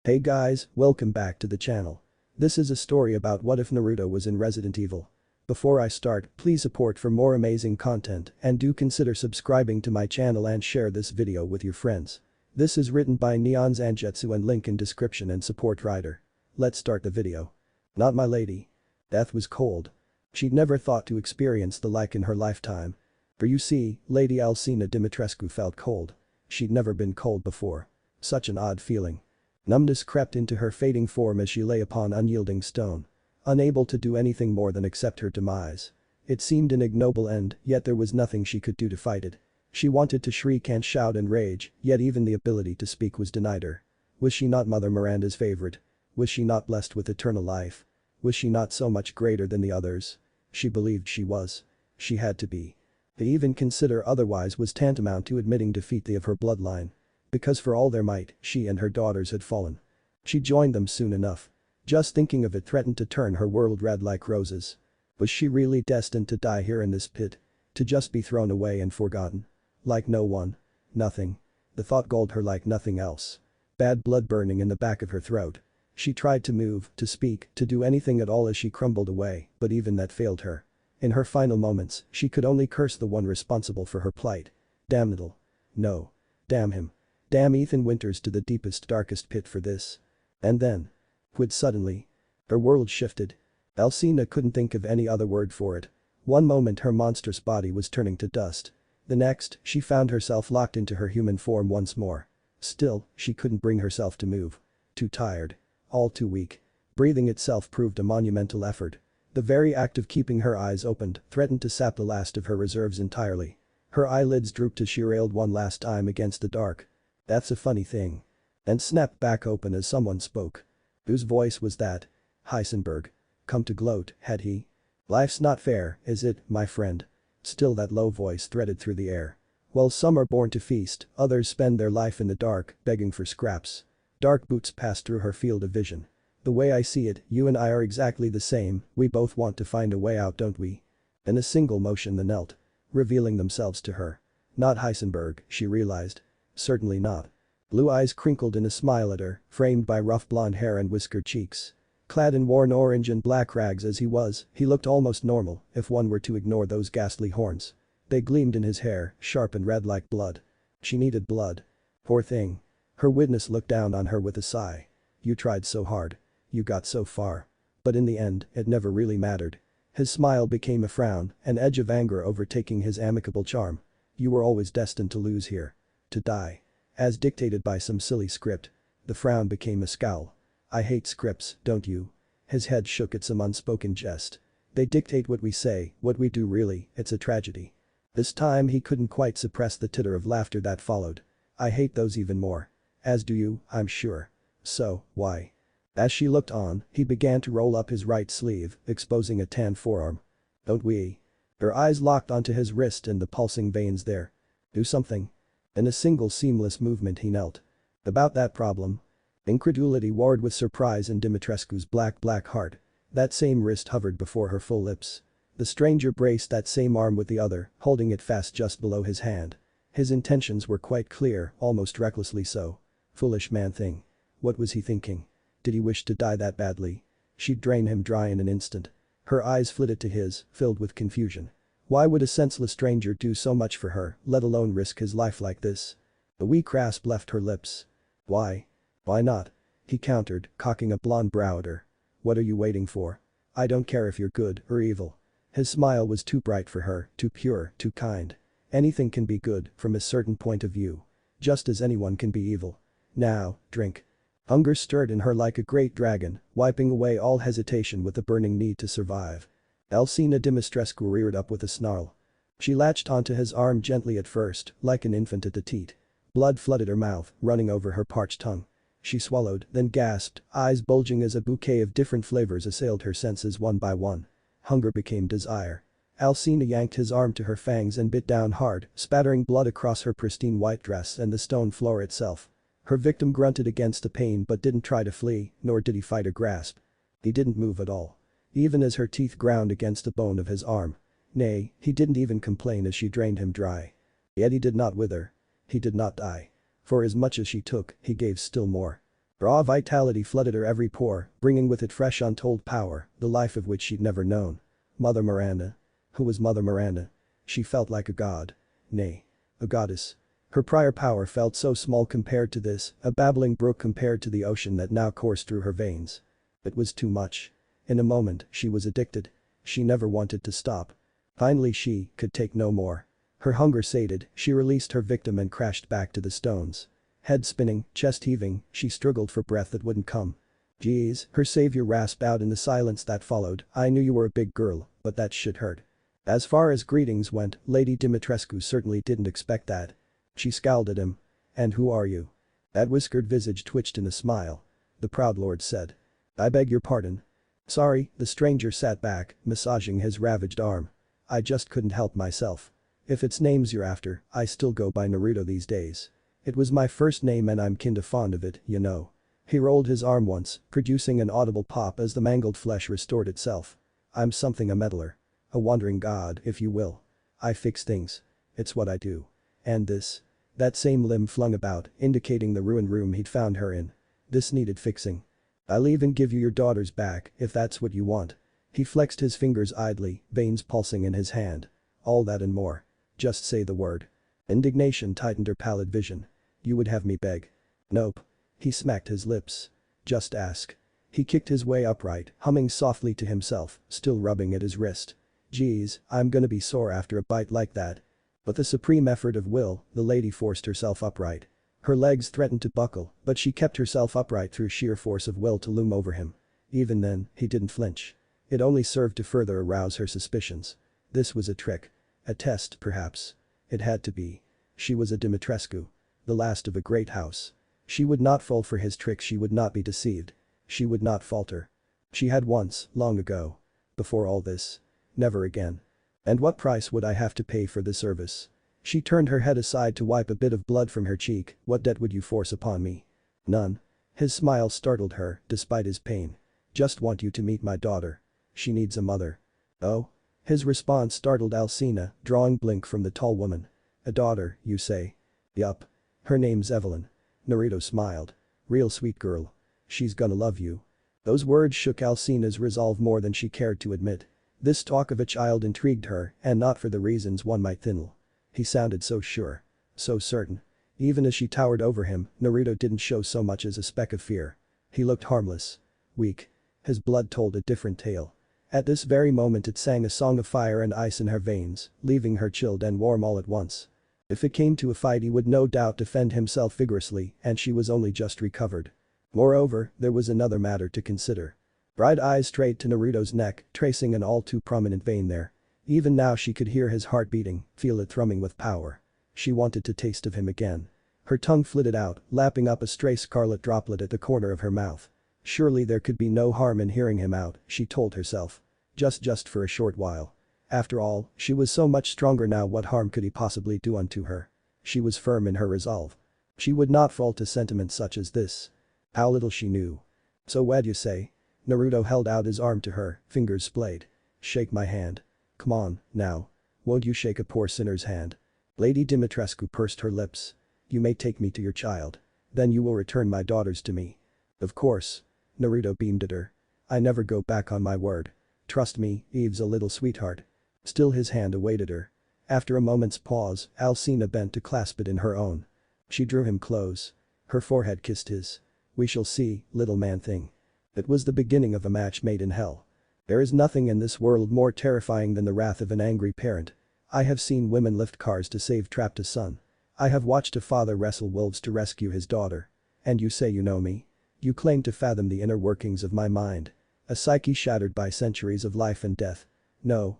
Hey guys, welcome back to the channel. This is a story about what if Naruto was in Resident Evil. Before I start, please support for more amazing content and do consider subscribing to my channel and share this video with your friends. This is written by NeonZangetsu and link in description and support writer. Let's start the video. Not my lady. Death was cold. She'd never thought to experience the like in her lifetime. For you see, Lady Alcina Dimitrescu felt cold. She'd never been cold before. Such an odd feeling. Numbness crept into her fading form as she lay upon unyielding stone. Unable to do anything more than accept her demise. It seemed an ignoble end, yet there was nothing she could do to fight it. She wanted to shriek and shout in rage, yet even the ability to speak was denied her. Was she not Mother Miranda's favorite? Was she not blessed with eternal life? Was she not so much greater than the others? She believed she was. She had to be. To even consider otherwise was tantamount to admitting defeat of her bloodline. Because for all their might, she and her daughters had fallen. She joined them soon enough. Just thinking of it threatened to turn her world red like roses. Was she really destined to die here in this pit? To just be thrown away and forgotten? Like no one? Nothing. The thought galled her like nothing else. Bad blood burning in the back of her throat. She tried to move, to speak, to do anything at all as she crumbled away, but even that failed her. In her final moments, she could only curse the one responsible for her plight. Damn it all. No. Damn him. Damn Ethan Winters to the deepest darkest pit for this. And then. Quid suddenly. Her world shifted. Alcina couldn't think of any other word for it. One moment her monstrous body was turning to dust. The next, she found herself locked into her human form once more. Still, she couldn't bring herself to move. Too tired. All too weak. Breathing itself proved a monumental effort. The very act of keeping her eyes opened threatened to sap the last of her reserves entirely. Her eyelids drooped as she railed one last time against the dark. That's a funny thing. And snapped back open as someone spoke. Whose voice was that? Heisenberg. Come to gloat, had he? Life's not fair, is it, my friend? Still that low voice threaded through the air. While some are born to feast, others spend their life in the dark, begging for scraps. Dark boots passed through her field of vision. The way I see it, you and I are exactly the same, we both want to find a way out, don't we? In a single motion they knelt. Revealing themselves to her. Not Heisenberg, she realized. Certainly not. Blue eyes crinkled in a smile at her, framed by rough blonde hair and whiskered cheeks. Clad in worn orange and black rags as he was, he looked almost normal, if one were to ignore those ghastly horns. They gleamed in his hair, sharp and red like blood. She needed blood. Poor thing. Her witness looked down on her with a sigh. You tried so hard. You got so far. But in the end, it never really mattered. His smile became a frown, an edge of anger overtaking his amicable charm. You were always destined to lose here. To die. As dictated by some silly script. The frown became a scowl. I hate scripts, don't you? His head shook at some unspoken jest. They dictate what we say, what we do really, it's a tragedy. This time he couldn't quite suppress the titter of laughter that followed. I hate those even more. As do you, I'm sure. So, why? As she looked on, he began to roll up his right sleeve, exposing a tan forearm. Don't we? Her eyes locked onto his wrist and the pulsing veins there. Do something. In a single seamless movement he knelt. About that problem? Incredulity warred with surprise in Dimitrescu's black heart. That same wrist hovered before her full lips. The stranger braced that same arm with the other, holding it fast just below his hand. His intentions were quite clear, almost recklessly so. Foolish man thing. What was he thinking? Did he wish to die that badly? She'd drain him dry in an instant. Her eyes flitted to his, filled with confusion. Why would a senseless stranger do so much for her, let alone risk his life like this? A weak rasp left her lips. Why? Why not? He countered, cocking a blonde brow at her. What are you waiting for? I don't care if you're good or evil. His smile was too bright for her, too pure, too kind. Anything can be good, from a certain point of view. Just as anyone can be evil. Now, drink. Hunger stirred in her like a great dragon, wiping away all hesitation with the burning need to survive. Alcina Dimitrescu reared up with a snarl. She latched onto his arm gently at first, like an infant at the teat. Blood flooded her mouth, running over her parched tongue. She swallowed, then gasped, eyes bulging as a bouquet of different flavors assailed her senses one by one. Hunger became desire. Alcina yanked his arm to her fangs and bit down hard, spattering blood across her pristine white dress and the stone floor itself. Her victim grunted against the pain but didn't try to flee, nor did he fight or grasp. He didn't move at all. Even as her teeth ground against the bone of his arm. Nay, he didn't even complain as she drained him dry. Yet he did not wither. He did not die. For as much as she took, he gave still more. Raw vitality flooded her every pore, bringing with it fresh untold power, the life of which she'd never known. Mother Miranda. Who was Mother Miranda? She felt like a god. Nay. A goddess. Her prior power felt so small compared to this, a babbling brook compared to the ocean that now coursed through her veins. It was too much. In a moment, she was addicted. She never wanted to stop. Finally she could take no more. Her hunger sated, she released her victim and crashed back to the stones. Head spinning, chest heaving, she struggled for breath that wouldn't come. Geez, her savior rasped out in the silence that followed, I knew you were a big girl, but that shit hurt. As far as greetings went, Lady Dimitrescu certainly didn't expect that. She scowled at him. And who are you? That whiskered visage twitched in a smile. The proud lord said. I beg your pardon. Sorry, the stranger sat back, massaging his ravaged arm. I just couldn't help myself. If it's names you're after, I still go by Naruto these days. It was my first name and I'm kinda fond of it, you know. He rolled his arm once, producing an audible pop as the mangled flesh restored itself. I'm something a meddler. A wandering god, if you will. I fix things. It's what I do. And this? That same limb flung about, indicating the ruined room he'd found her in. This needed fixing. I'll even give you your daughters back, if that's what you want. He flexed his fingers idly, veins pulsing in his hand. All that and more. Just say the word. Indignation tightened her pallid vision. You would have me beg? Nope. He smacked his lips. Just ask. He kicked his way upright, humming softly to himself, still rubbing at his wrist. Geez, I'm gonna be sore after a bite like that. With a supreme effort of will, the lady forced herself upright. Her legs threatened to buckle, but she kept herself upright through sheer force of will to loom over him. Even then, he didn't flinch. It only served to further arouse her suspicions. This was a trick. A test, perhaps. It had to be. She was a Dimitrescu. The last of a great house. She would not fall for his trick, she would not be deceived. She would not falter. She had once, long ago. Before all this. Never again. And what price would I have to pay for the service? She turned her head aside to wipe a bit of blood from her cheek. What debt would you force upon me? None. His smile startled her, despite his pain. Just want you to meet my daughter. She needs a mother. Oh? His response startled Alcina, drawing blink from the tall woman. A daughter, you say? Yup. Her name's Evelyn. Naruto smiled. Real sweet girl. She's gonna love you. Those words shook Alcina's resolve more than she cared to admit. This talk of a child intrigued her, and not for the reasons one might think. He sounded so sure. So certain. Even as she towered over him, Naruto didn't show so much as a speck of fear. He looked harmless. Weak. His blood told a different tale. At this very moment it sang a song of fire and ice in her veins, leaving her chilled and warm all at once. If it came to a fight he would no doubt defend himself vigorously, and she was only just recovered. Moreover, there was another matter to consider. Bright eyes straight to Naruto's neck, tracing an all too prominent vein there. Even now she could hear his heart beating, feel it thrumming with power. She wanted to taste of him again. Her tongue flitted out, lapping up a stray scarlet droplet at the corner of her mouth. Surely there could be no harm in hearing him out, she told herself. Just for a short while. After all, she was so much stronger now, what harm could he possibly do unto her? She was firm in her resolve. She would not fall to sentiment such as this. How little she knew. So what'd you say? Naruto held out his arm to her, fingers splayed. Shake my hand. Come on, now. Won't you shake a poor sinner's hand? Lady Dimitrescu pursed her lips. You may take me to your child. Then you will return my daughters to me. Of course. Naruto beamed at her. I never go back on my word. Trust me, Eve's a little sweetheart. Still his hand awaited her. After a moment's pause, Alcina bent to clasp it in her own. She drew him close. Her forehead kissed his. We shall see, little man thing. It was the beginning of a match made in hell. There is nothing in this world more terrifying than the wrath of an angry parent. I have seen women lift cars to save trapped a son. I have watched a father wrestle wolves to rescue his daughter. And you say you know me? You claim to fathom the inner workings of my mind. A psyche shattered by centuries of life and death. No.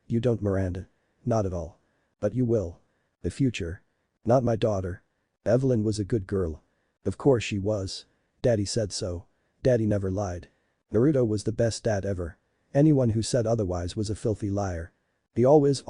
You don't, Miranda. Not at all. But you will. The future. Not my daughter. Evelyn was a good girl. Of course she was. Daddy said so. Daddy never lied. Naruto was the best dad ever. Anyone who said otherwise was a filthy liar. He always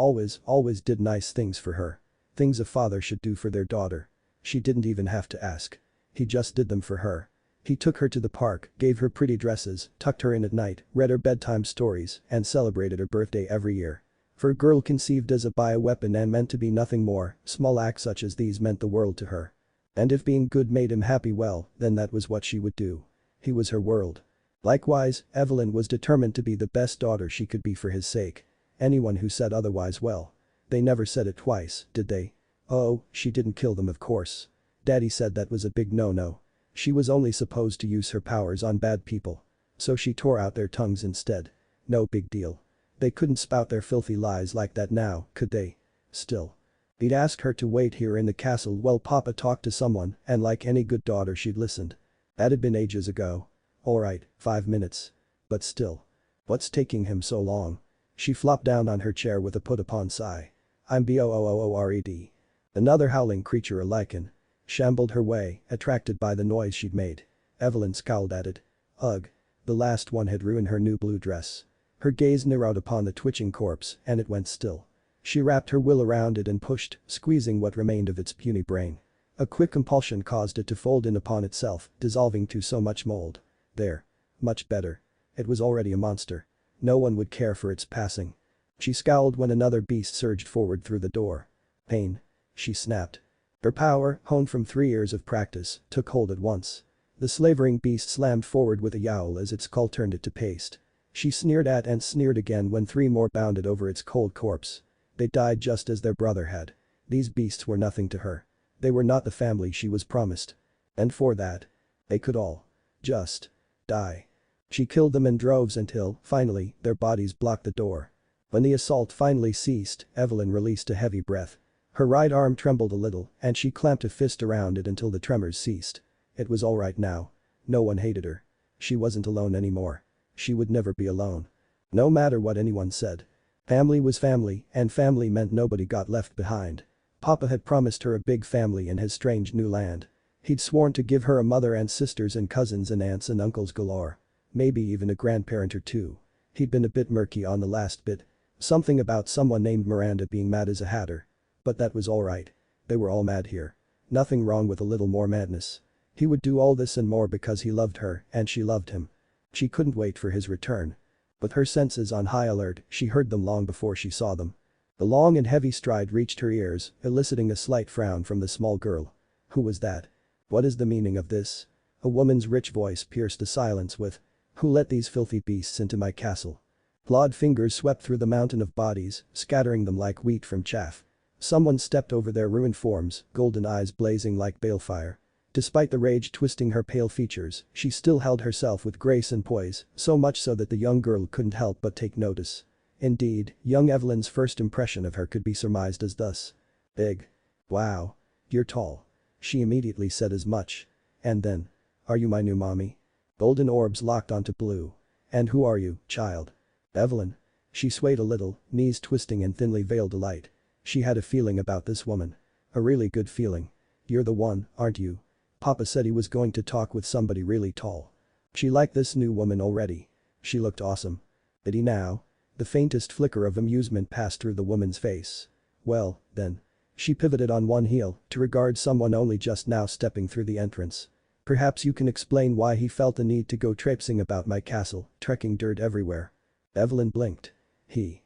did nice things for her. Things a father should do for their daughter. She didn't even have to ask. He just did them for her. He took her to the park, gave her pretty dresses, tucked her in at night, read her bedtime stories, and celebrated her birthday every year. For a girl conceived as a bioweapon and meant to be nothing more, small acts such as these meant the world to her. And if being good made him happy, well, then that was what she would do. He was her world. Likewise, Evelyn was determined to be the best daughter she could be for his sake. Anyone who said otherwise, well, they never said it twice, did they? Oh, she didn't kill them, of course. Daddy said that was a big no-no. She was only supposed to use her powers on bad people. So she tore out their tongues instead. No big deal. They couldn't spout their filthy lies like that now, could they? Still. He'd asked her to wait here in the castle while Papa talked to someone, and like any good daughter she'd listened. That had been ages ago. Alright, 5 minutes. But still. What's taking him so long? She flopped down on her chair with a put-upon sigh. I'm bored. Another howling creature, a lichen, shambled her way, attracted by the noise she'd made. Evelyn scowled at it. Ugh. The last one had ruined her new blue dress. Her gaze narrowed upon the twitching corpse, and it went still. She wrapped her will around it and pushed, squeezing what remained of its puny brain. A quick compulsion caused it to fold in upon itself, dissolving to so much mold. There. Much better. It was already a monster. No one would care for its passing. She scowled when another beast surged forward through the door. Pain. She snapped. Her power, honed from 3 years of practice, took hold at once. The slavering beast slammed forward with a yowl as its skull turned it to paste. She sneered at and sneered again when 3 more bounded over its cold corpse. They died just as their brother had. These beasts were nothing to her. They were not the family she was promised. And for that, they could all just die. She killed them in droves until, finally, their bodies blocked the door. When the assault finally ceased, Evelyn released a heavy breath. Her right arm trembled a little, and she clamped a fist around it until the tremors ceased. It was all right now. No one hated her. She wasn't alone anymore. She would never be alone. No matter what anyone said. Family was family, and family meant nobody got left behind. Papa had promised her a big family in his strange new land. He'd sworn to give her a mother and sisters and cousins and aunts and uncles galore. Maybe even a grandparent or two. He'd been a bit murky on the last bit. Something about someone named Miranda being mad as a hatter. But that was alright. They were all mad here. Nothing wrong with a little more madness. He would do all this and more because he loved her and she loved him. She couldn't wait for his return. With her senses on high alert, she heard them long before she saw them. The long and heavy stride reached her ears, eliciting a slight frown from the small girl. Who was that? What is the meaning of this? A woman's rich voice pierced the silence with, who let these filthy beasts into my castle? Clawed fingers swept through the mountain of bodies, scattering them like wheat from chaff. Someone stepped over their ruined forms, golden eyes blazing like balefire. Despite the rage twisting her pale features, she still held herself with grace and poise, so much so that the young girl couldn't help but take notice. Indeed, young Evelyn's first impression of her could be surmised as thus. Big. Wow. You're tall. She immediately said as much. And then. Are you my new mommy? Golden orbs locked onto blue. And who are you, child? Evelyn. She swayed a little, knees twisting in thinly veiled delight. She had a feeling about this woman. A really good feeling. You're the one, aren't you? Papa said he was going to talk with somebody really tall. She liked this new woman already. She looked awesome. Did he now? The faintest flicker of amusement passed through the woman's face. Well, then. She pivoted on one heel to regard someone only just now stepping through the entrance. Perhaps you can explain why he felt the need to go traipsing about my castle, trekking dirt everywhere. Evelyn blinked. Hey,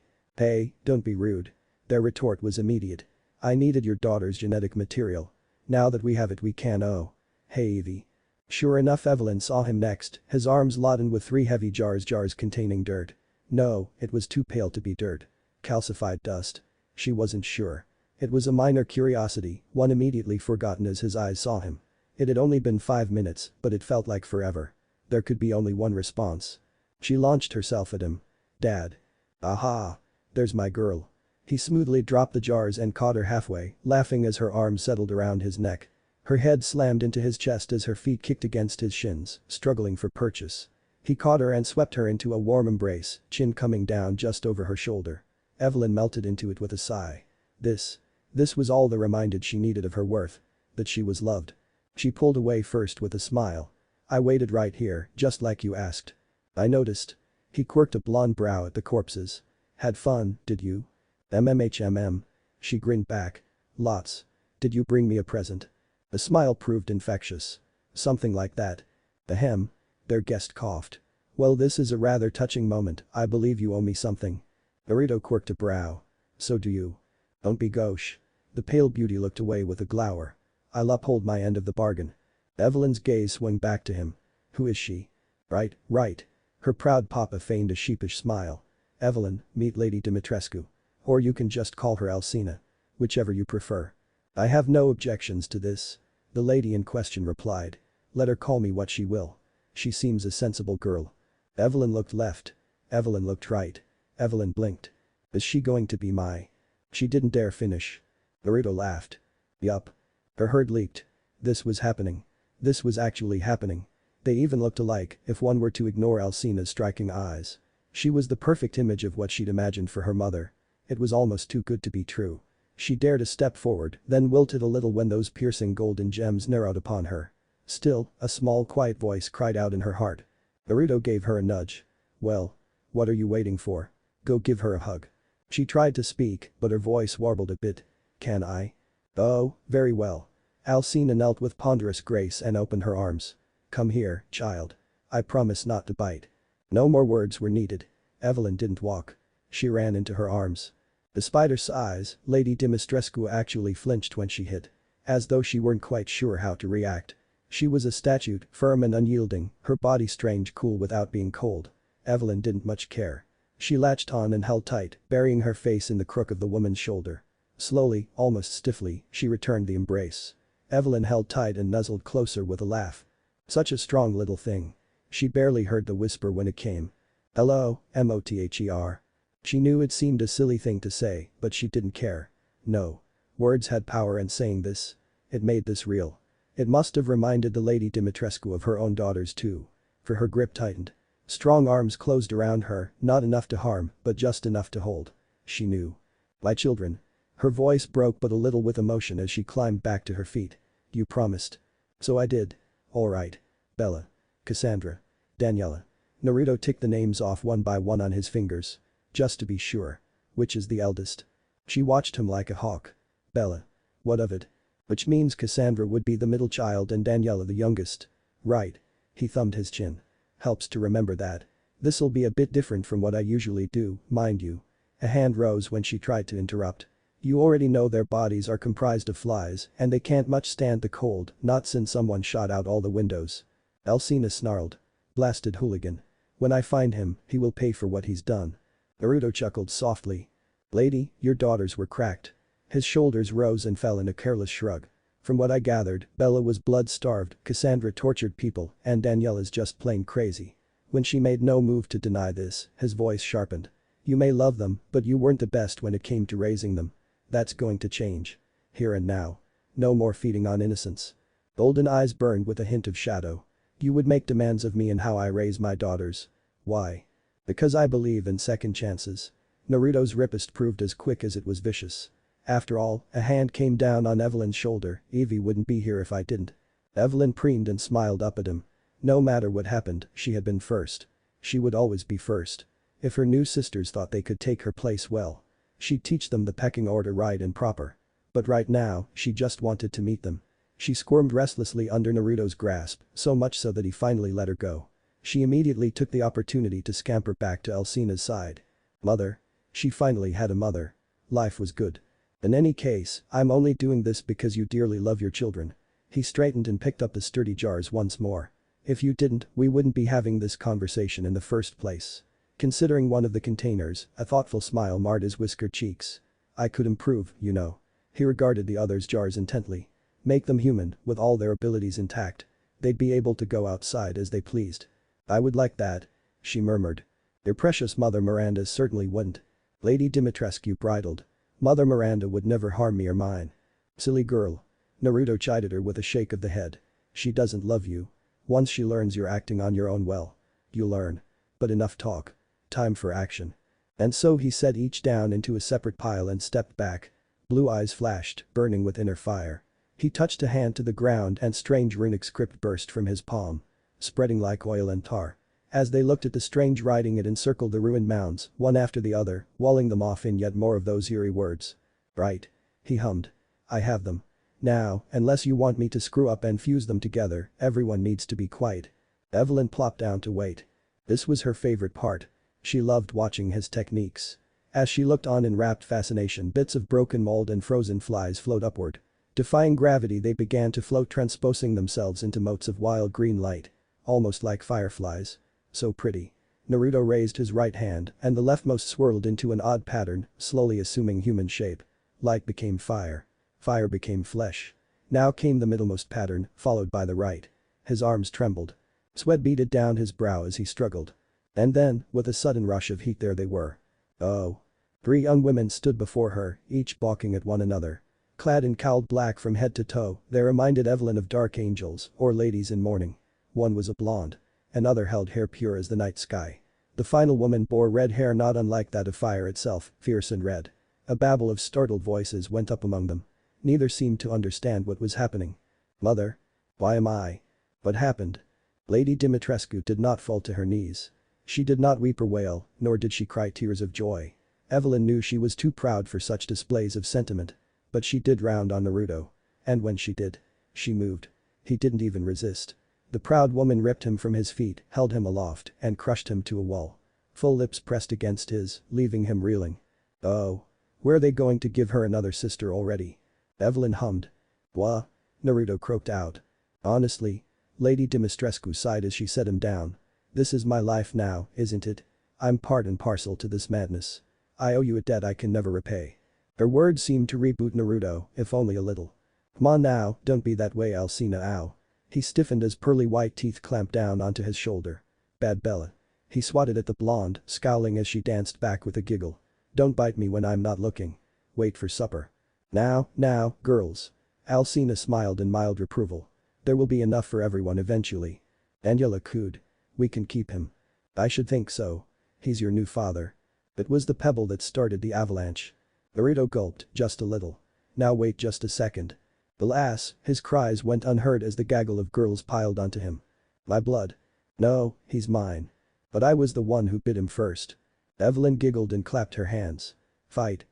don't be rude. Their retort was immediate. I needed your daughter's genetic material. Now that we have it we can. Oh. Hey Evie. Sure enough, Evelyn saw him next, his arms laden with 3 heavy jars containing dirt. No, it was too pale to be dirt. Calcified dust. She wasn't sure. It was a minor curiosity, one immediately forgotten as his eyes saw him. It had only been 5 minutes, but it felt like forever. There could be only one response. She launched herself at him. Dad. Aha. There's my girl. He smoothly dropped the jars and caught her halfway, laughing as her arms settled around his neck. Her head slammed into his chest as her feet kicked against his shins, struggling for purchase. He caught her and swept her into a warm embrace, chin coming down just over her shoulder. Evelyn melted into it with a sigh. This was all that reminded she needed of her worth. That she was loved. She pulled away first with a smile. I waited right here, just like you asked. I noticed. He quirked a blonde brow at the corpses. Had fun, did you? MMHMM. She grinned back. Lots. Did you bring me a present? The smile proved infectious. Something like that. Ahem. Their guest coughed. Well, this is a rather touching moment. I believe you owe me something. Naruto quirked a brow. So do you. Don't be gauche. The pale beauty looked away with a glower. I'll uphold my end of the bargain. Evelyn's gaze swung back to him. Who is she? Right. Her proud papa feigned a sheepish smile. Evelyn, meet Lady Dimitrescu. Or you can just call her Alcina. Whichever you prefer. I have no objections to this. The lady in question replied. Let her call me what she will. She seems a sensible girl. Evelyn looked left. Evelyn looked right. Evelyn blinked. Is she going to be my? She didn't dare finish. Naruto laughed. Yup. Her herd leaked. This was happening. This was actually happening. They even looked alike if one were to ignore Alcina's striking eyes. She was the perfect image of what she'd imagined for her mother. It was almost too good to be true. She dared a step forward, then wilted a little when those piercing golden gems narrowed upon her. Still, a small quiet voice cried out in her heart. Naruto gave her a nudge. Well. What are you waiting for? Go give her a hug. She tried to speak, but her voice warbled a bit. Can I? Oh, very well. Alcina knelt with ponderous grace and opened her arms. Come here, child. I promise not to bite. No more words were needed. Evelyn didn't walk. She ran into her arms. Despite her size, Lady Dimitrescu actually flinched when she hit. As though she weren't quite sure how to react. She was a statue, firm and unyielding, her body strange cool without being cold. Evelyn didn't much care. She latched on and held tight, burying her face in the crook of the woman's shoulder. Slowly, almost stiffly, she returned the embrace. Evelyn held tight and nuzzled closer with a laugh. Such a strong little thing. She barely heard the whisper when it came. Hello, Mother. She knew it seemed a silly thing to say, but she didn't care. No. Words had power and saying this. It made this real. It must have reminded the Lady Dimitrescu of her own daughters too. For her grip tightened. Strong arms closed around her, not enough to harm, but just enough to hold. She knew. My children. Her voice broke but a little with emotion as she climbed back to her feet. You promised. So I did. All right. Bella. Cassandra. Daniela. Naruto ticked the names off one by one on his fingers. Just to be sure. Which is the eldest? She watched him like a hawk. Bella. What of it? Which means Cassandra would be the middle child and Daniela the youngest. Right. He thumbed his chin. Helps to remember that. This'll be a bit different from what I usually do, mind you. A hand rose when she tried to interrupt. You already know their bodies are comprised of flies and they can't much stand the cold, not since someone shot out all the windows. Alcina snarled. Blasted hooligan. When I find him, he will pay for what he's done. Naruto chuckled softly. Lady, your daughters were cracked. His shoulders rose and fell in a careless shrug. From what I gathered, Bella was blood-starved, Cassandra tortured people, and Daniela's just plain crazy. When she made no move to deny this, his voice sharpened. You may love them, but you weren't the best when it came to raising them. That's going to change. Here and now. No more feeding on innocence. Golden eyes burned with a hint of shadow. You would make demands of me in how I raise my daughters. Why? Because I believe in second chances. Naruto's riposte proved as quick as it was vicious. After all, a hand came down on Evelyn's shoulder. Evie wouldn't be here if I didn't. Evelyn preened and smiled up at him. No matter what happened, she had been first. She would always be first. If her new sisters thought they could take her place, well. She'd teach them the pecking order right and proper. But right now, she just wanted to meet them. She squirmed restlessly under Naruto's grasp, so much so that he finally let her go. She immediately took the opportunity to scamper back to Alcina's side. Mother. She finally had a mother. Life was good. In any case, I'm only doing this because you dearly love your children. He straightened and picked up the sturdy jars once more. If you didn't, we wouldn't be having this conversation in the first place. Considering one of the containers, a thoughtful smile marred his whiskered cheeks. I could improve, you know. He regarded the other's jars intently. Make them human, with all their abilities intact. They'd be able to go outside as they pleased. I would like that. She murmured. Your precious Mother Miranda certainly wouldn't. Lady Dimitrescu bridled. Mother Miranda would never harm me or mine. Silly girl. Naruto chided her with a shake of the head. She doesn't love you. Once she learns you're acting on your own, well. You'll learn. But enough talk. Time for action. And so he set each down into a separate pile and stepped back. Blue eyes flashed, burning with inner fire. He touched a hand to the ground and strange runic script burst from his palm. Spreading like oil and tar. As they looked at the strange writing, it encircled the ruined mounds, one after the other, walling them off in yet more of those eerie words. Right. He hummed. I have them. Now, unless you want me to screw up and fuse them together, everyone needs to be quiet. Evelyn plopped down to wait. This was her favorite part. She loved watching his techniques. As she looked on in rapt fascination, bits of broken mold and frozen flies flowed upward. Defying gravity, they began to float, transposing themselves into motes of wild green light. Almost like fireflies. So pretty. Naruto raised his right hand and the leftmost swirled into an odd pattern, slowly assuming human shape. Light became fire. Fire became flesh. Now came the middlemost pattern, followed by the right. His arms trembled. Sweat beaded down his brow as he struggled. And then, with a sudden rush of heat, there they were. Oh. 3 young women stood before her, each balking at one another. Clad in cowled black from head to toe, they reminded Evelyn of dark angels or ladies in mourning. One was a blonde. Another held hair pure as the night sky. The final woman bore red hair not unlike that of fire itself, fierce and red. A babble of startled voices went up among them. Neither seemed to understand what was happening. Mother? Why am I? What happened? Lady Dimitrescu did not fall to her knees. She did not weep or wail, nor did she cry tears of joy. Evelyn knew she was too proud for such displays of sentiment. But she did round on Naruto. And when she did, she moved. He didn't even resist. The proud woman ripped him from his feet, held him aloft, and crushed him to a wall. Full lips pressed against his, leaving him reeling. Oh. Were they going to give her another sister already? Evelyn hummed. Wha? Naruto croaked out. Honestly. Lady Dimitrescu sighed as she set him down. This is my life now, isn't it? I'm part and parcel to this madness. I owe you a debt I can never repay. Her words seemed to reboot Naruto, if only a little. Come on now, don't be that way, Alcina, ow. He stiffened as pearly white teeth clamped down onto his shoulder. Bad Bella. He swatted at the blonde, scowling as she danced back with a giggle. Don't bite me when I'm not looking. Wait for supper. Now, girls. Alcina smiled in mild reproval. There will be enough for everyone eventually. Angela cooed. We can keep him. I should think so. He's your new father. It was the pebble that started the avalanche. Naruto gulped, just a little. Now wait just a second. Alas, his cries went unheard as the gaggle of girls piled onto him. My blood. No, he's mine. But I was the one who bit him first. Evelyn giggled and clapped her hands. Fight.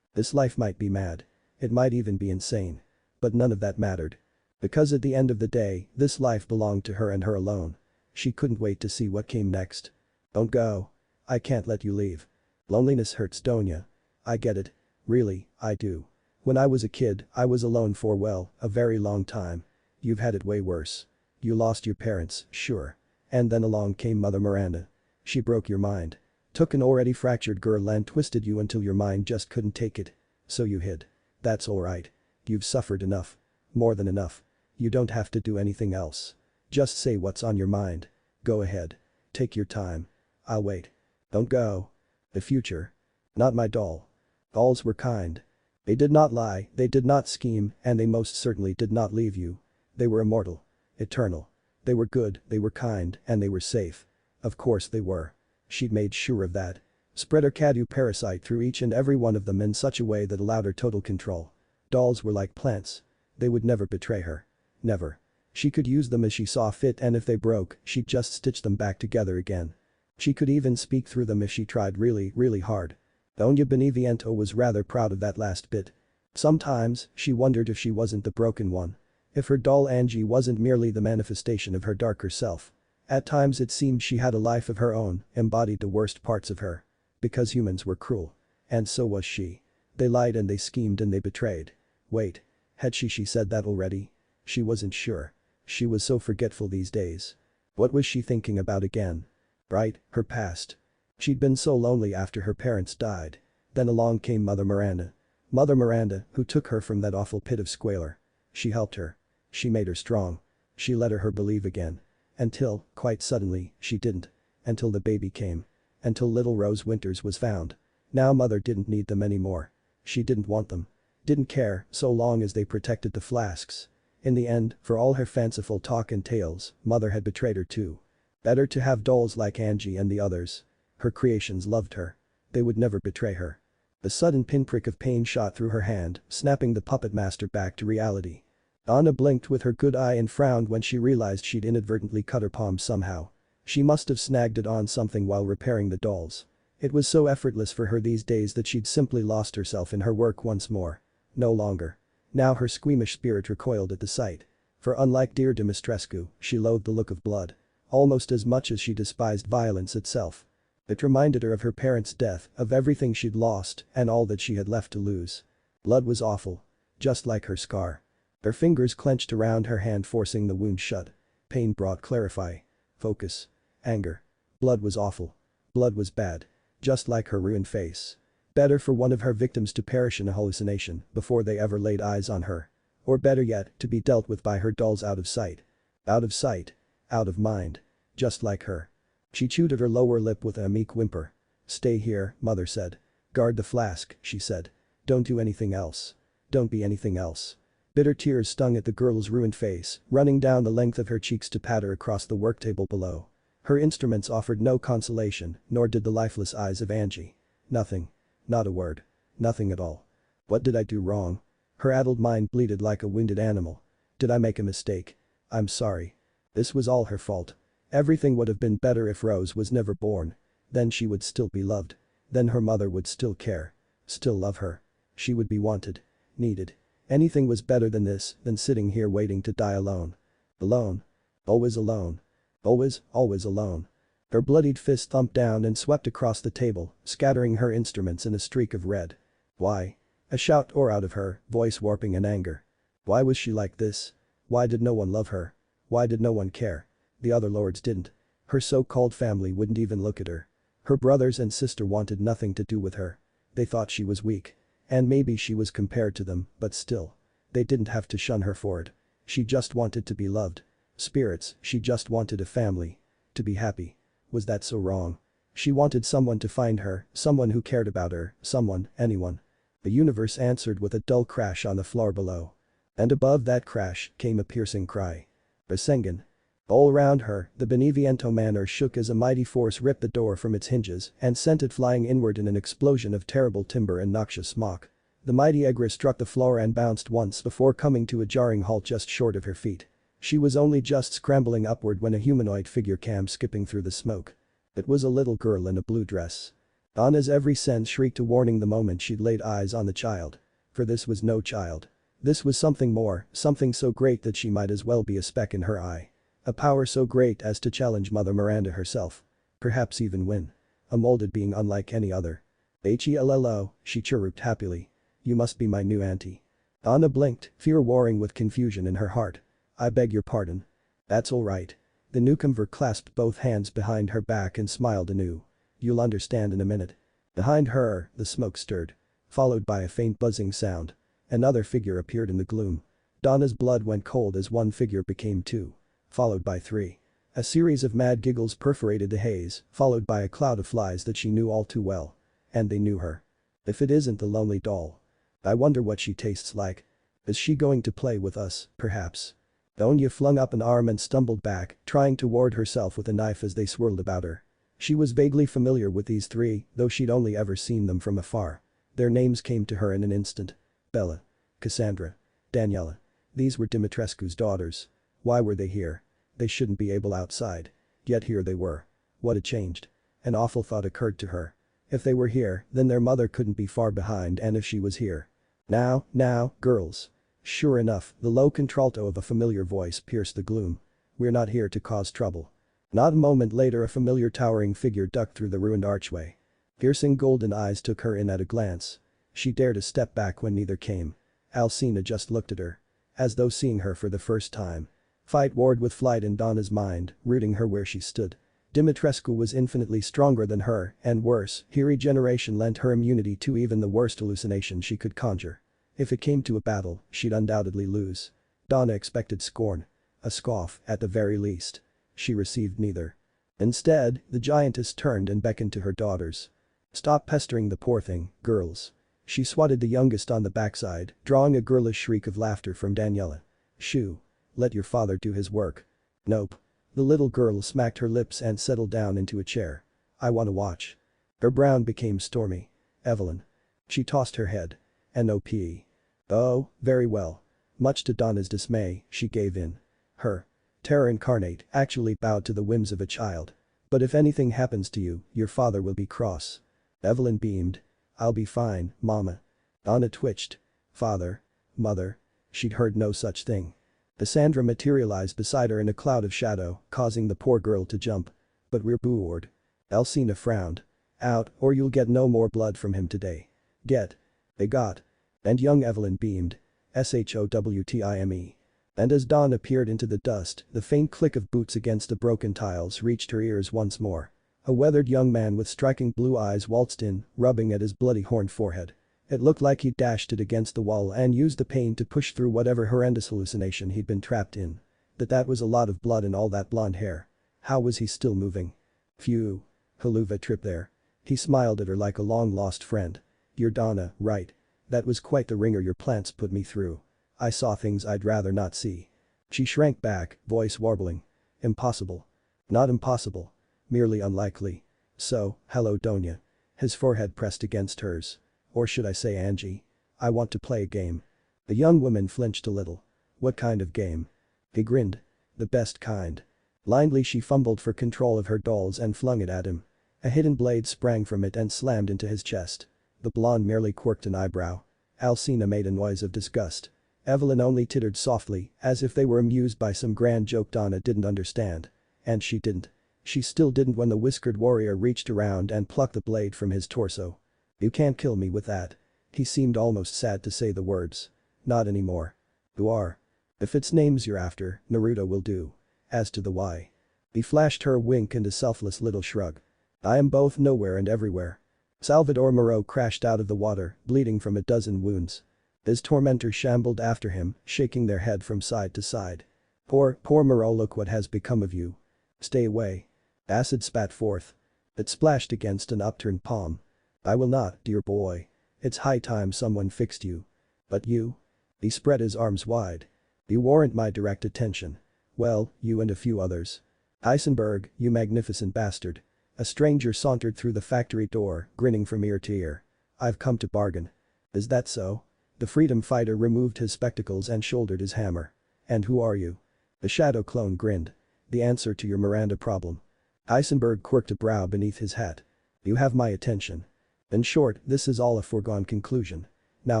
This life might be mad. It might even be insane. But none of that mattered. Because at the end of the day, this life belonged to her and her alone. She couldn't wait to see what came next. Don't go. I can't let you leave. Loneliness hurts, don't ya? I get it. Really, I do. When I was a kid, I was alone for, well, a very long time. You've had it way worse. You lost your parents, sure. And then along came Mother Miranda. She broke your mind. Took an already fractured girl and twisted you until your mind just couldn't take it. So you hid. That's alright. You've suffered enough. More than enough. You don't have to do anything else. Just say what's on your mind. Go ahead. Take your time. I'll wait. Don't go. The future. Not my doll. Dolls were kind. They did not lie, they did not scheme, and they most certainly did not leave you. They were immortal. Eternal. They were good, they were kind, and they were safe. Of course they were. She'd made sure of that. Spread her Kadu parasite through each and every one of them in such a way that allowed her total control. Dolls were like plants. They would never betray her. Never. She could use them as she saw fit, and if they broke, she'd just stitch them back together again. She could even speak through them if she tried really hard. Doña Beneviento was rather proud of that last bit. Sometimes, she wondered if she wasn't the broken one. If her doll Angie wasn't merely the manifestation of her darker self. At times it seemed she had a life of her own, embodied the worst parts of her. Because humans were cruel. And so was she. They lied and they schemed and they betrayed. Wait. Had she said that already? She wasn't sure. She was so forgetful these days. What was she thinking about again? Right, her past. She'd been so lonely after her parents died. Then along came Mother Miranda. Mother Miranda, who took her from that awful pit of squalor. She helped her. She made her strong. She let her believe again. Until, quite suddenly, she didn't. Until the baby came. Until little Rose Winters was found. Now Mother didn't need them anymore. She didn't want them. Didn't care, so long as they protected the flasks. In the end, for all her fanciful talk and tales, Mother had betrayed her too. Better to have dolls like Angie and the others. Her creations loved her. They would never betray her. A sudden pinprick of pain shot through her hand, snapping the puppet master back to reality. Anna blinked with her good eye and frowned when she realized she'd inadvertently cut her palm somehow. She must have snagged it on something while repairing the dolls. It was so effortless for her these days that she'd simply lost herself in her work once more. No longer. Now her squeamish spirit recoiled at the sight. For unlike dear Dimitrescu, she loathed the look of blood. Almost as much as she despised violence itself. It reminded her of her parents' death, of everything she'd lost, and all that she had left to lose. Blood was awful. Just like her scar. Her fingers clenched around her hand forcing the wound shut. Pain brought clarify. Focus. Anger. Blood was awful. Blood was bad. Just like her ruined face. Better for one of her victims to perish in a hallucination before they ever laid eyes on her. Or better yet, to be dealt with by her dolls out of sight. Out of sight. Out of mind. Just like her. She chewed at her lower lip with a meek whimper. Stay here, mother said. Guard the flask, she said. Don't do anything else. Don't be anything else. Bitter tears stung at the girl's ruined face, running down the length of her cheeks to patter across the worktable below. Her instruments offered no consolation, nor did the lifeless eyes of Angie. Nothing. Not a word. Nothing at all. What did I do wrong? Her addled mind bleated like a wounded animal. Did I make a mistake? I'm sorry. This was all her fault. Everything would have been better if Rose was never born. Then she would still be loved. Then her mother would still care. Still love her. She would be wanted. Needed. Anything was better than this, than sitting here waiting to die alone. Alone. Always alone. Always, always alone. Her bloodied fist thumped down and swept across the table, scattering her instruments in a streak of red. Why? A shout tore out of her, voice warping in anger. Why was she like this? Why did no one love her? Why did no one care? The other lords didn't. Her so-called family wouldn't even look at her. Her brothers and sister wanted nothing to do with her. They thought she was weak. And maybe she was compared to them, but still. They didn't have to shun her for it. She just wanted to be loved. Spirits, she just wanted a family. To be happy. Was that so wrong? She wanted someone to find her, someone who cared about her, someone, anyone. The universe answered with a dull crash on the floor below. And above that crash came a piercing cry. Rasengan. All around her, the Beneviento Manor shook as a mighty force ripped the door from its hinges and sent it flying inward in an explosion of terrible timber and noxious smoke. The mighty Egra struck the floor and bounced once before coming to a jarring halt just short of her feet. She was only just scrambling upward when a humanoid figure came skipping through the smoke. It was a little girl in a blue dress. Anna's every sense shrieked a warning the moment she'd laid eyes on the child. For this was no child. This was something more, something so great that she might as well be a speck in her eye. A power so great as to challenge Mother Miranda herself. Perhaps even win. A molded being unlike any other. Hello, she chirruped happily. You must be my new auntie. Anna blinked, fear warring with confusion in her heart. I beg your pardon. That's all right. The newcomer clasped both hands behind her back and smiled anew. You'll understand in a minute. Behind her, the smoke stirred. Followed by a faint buzzing sound. Another figure appeared in the gloom. Donna's blood went cold as one figure became two. Followed by three. A series of mad giggles perforated the haze, followed by a cloud of flies that she knew all too well. And they knew her. If it isn't the lonely doll. I wonder what she tastes like. Is she going to play with us, perhaps? Donya flung up an arm and stumbled back, trying to ward herself with a knife as they swirled about her. She was vaguely familiar with these three, though she'd only ever seen them from afar. Their names came to her in an instant. Bella. Cassandra. Daniela. These were Dimitrescu's daughters. Why were they here? They shouldn't be able outside. Yet here they were. What had changed? An awful thought occurred to her. If they were here, then their mother couldn't be far behind, and if she was here. Now, girls. Sure enough, the low contralto of a familiar voice pierced the gloom. We're not here to cause trouble. Not a moment later a familiar towering figure ducked through the ruined archway. Piercing golden eyes took her in at a glance. She dared a step back when neither came. Alcina just looked at her. As though seeing her for the first time. Fight warred with flight in Donna's mind, rooting her where she stood. Dimitrescu was infinitely stronger than her, and worse, her regeneration lent her immunity to even the worst hallucination she could conjure. If it came to a battle, she'd undoubtedly lose. Donna expected scorn. A scoff, at the very least. She received neither. Instead, the giantess turned and beckoned to her daughters. Stop pestering the poor thing, girls. She swatted the youngest on the backside, drawing a girlish shriek of laughter from Daniela. Shoo. Let your father do his work. Nope. The little girl smacked her lips and settled down into a chair. I want to watch. Her brow became stormy. Evelyn. She tossed her head. N.O.P. Oh, very well. Much to Donna's dismay, she gave in. Her terror incarnate actually bowed to the whims of a child. But if anything happens to you, your father will be cross. Evelyn beamed. I'll be fine, Mama. Donna twitched. Father. Mother. She'd heard no such thing. Cassandra materialized beside her in a cloud of shadow, causing the poor girl to jump. But we're bored. Alcina frowned. Out, or you'll get no more blood from him today. Get. They got. And young Evelyn beamed. SHOWTIME. And as dawn appeared into the dust, the faint click of boots against the broken tiles reached her ears once more. A weathered young man with striking blue eyes waltzed in, rubbing at his bloody horned forehead. It looked like he dashed it against the wall and used the pain to push through whatever horrendous hallucination he'd been trapped in. But that was a lot of blood and all that blonde hair. How was he still moving? Phew. Haluva tripped there. He smiled at her like a long-lost friend. You're Donna, right? That was quite the ringer your plants put me through. I saw things I'd rather not see. She shrank back, voice warbling. Impossible. Not impossible. Merely unlikely. So, hello Donya. His forehead pressed against hers. Or should I say Angie? I want to play a game. The young woman flinched a little. What kind of game? He grinned. The best kind. Blindly she fumbled for control of her dolls and flung it at him. A hidden blade sprang from it and slammed into his chest. The blonde merely quirked an eyebrow. Alcina made a noise of disgust. Evelyn only tittered softly, as if they were amused by some grand joke Donna didn't understand. And she didn't. She still didn't when the whiskered warrior reached around and plucked the blade from his torso. You can't kill me with that. He seemed almost sad to say the words. Not anymore. Who are? If it's names you're after, Naruto will do. As to the why. He flashed her a wink and a selfless little shrug. I am both nowhere and everywhere. Salvador Moreau crashed out of the water, bleeding from a dozen wounds. His tormentors shambled after him, shaking their head from side to side. Poor Moreau, look what has become of you. Stay away. Acid spat forth. It splashed against an upturned palm. I will not, dear boy. It's high time someone fixed you. But you? He spread his arms wide. You warrant my direct attention. Well, you and a few others. Heisenberg, you magnificent bastard. A stranger sauntered through the factory door, grinning from ear to ear. I've come to bargain. Is that so? The freedom fighter removed his spectacles and shouldered his hammer. And who are you? The shadow clone grinned. The answer to your Miranda problem. Heisenberg quirked a brow beneath his hat. You have my attention. In short, this is all a foregone conclusion. Now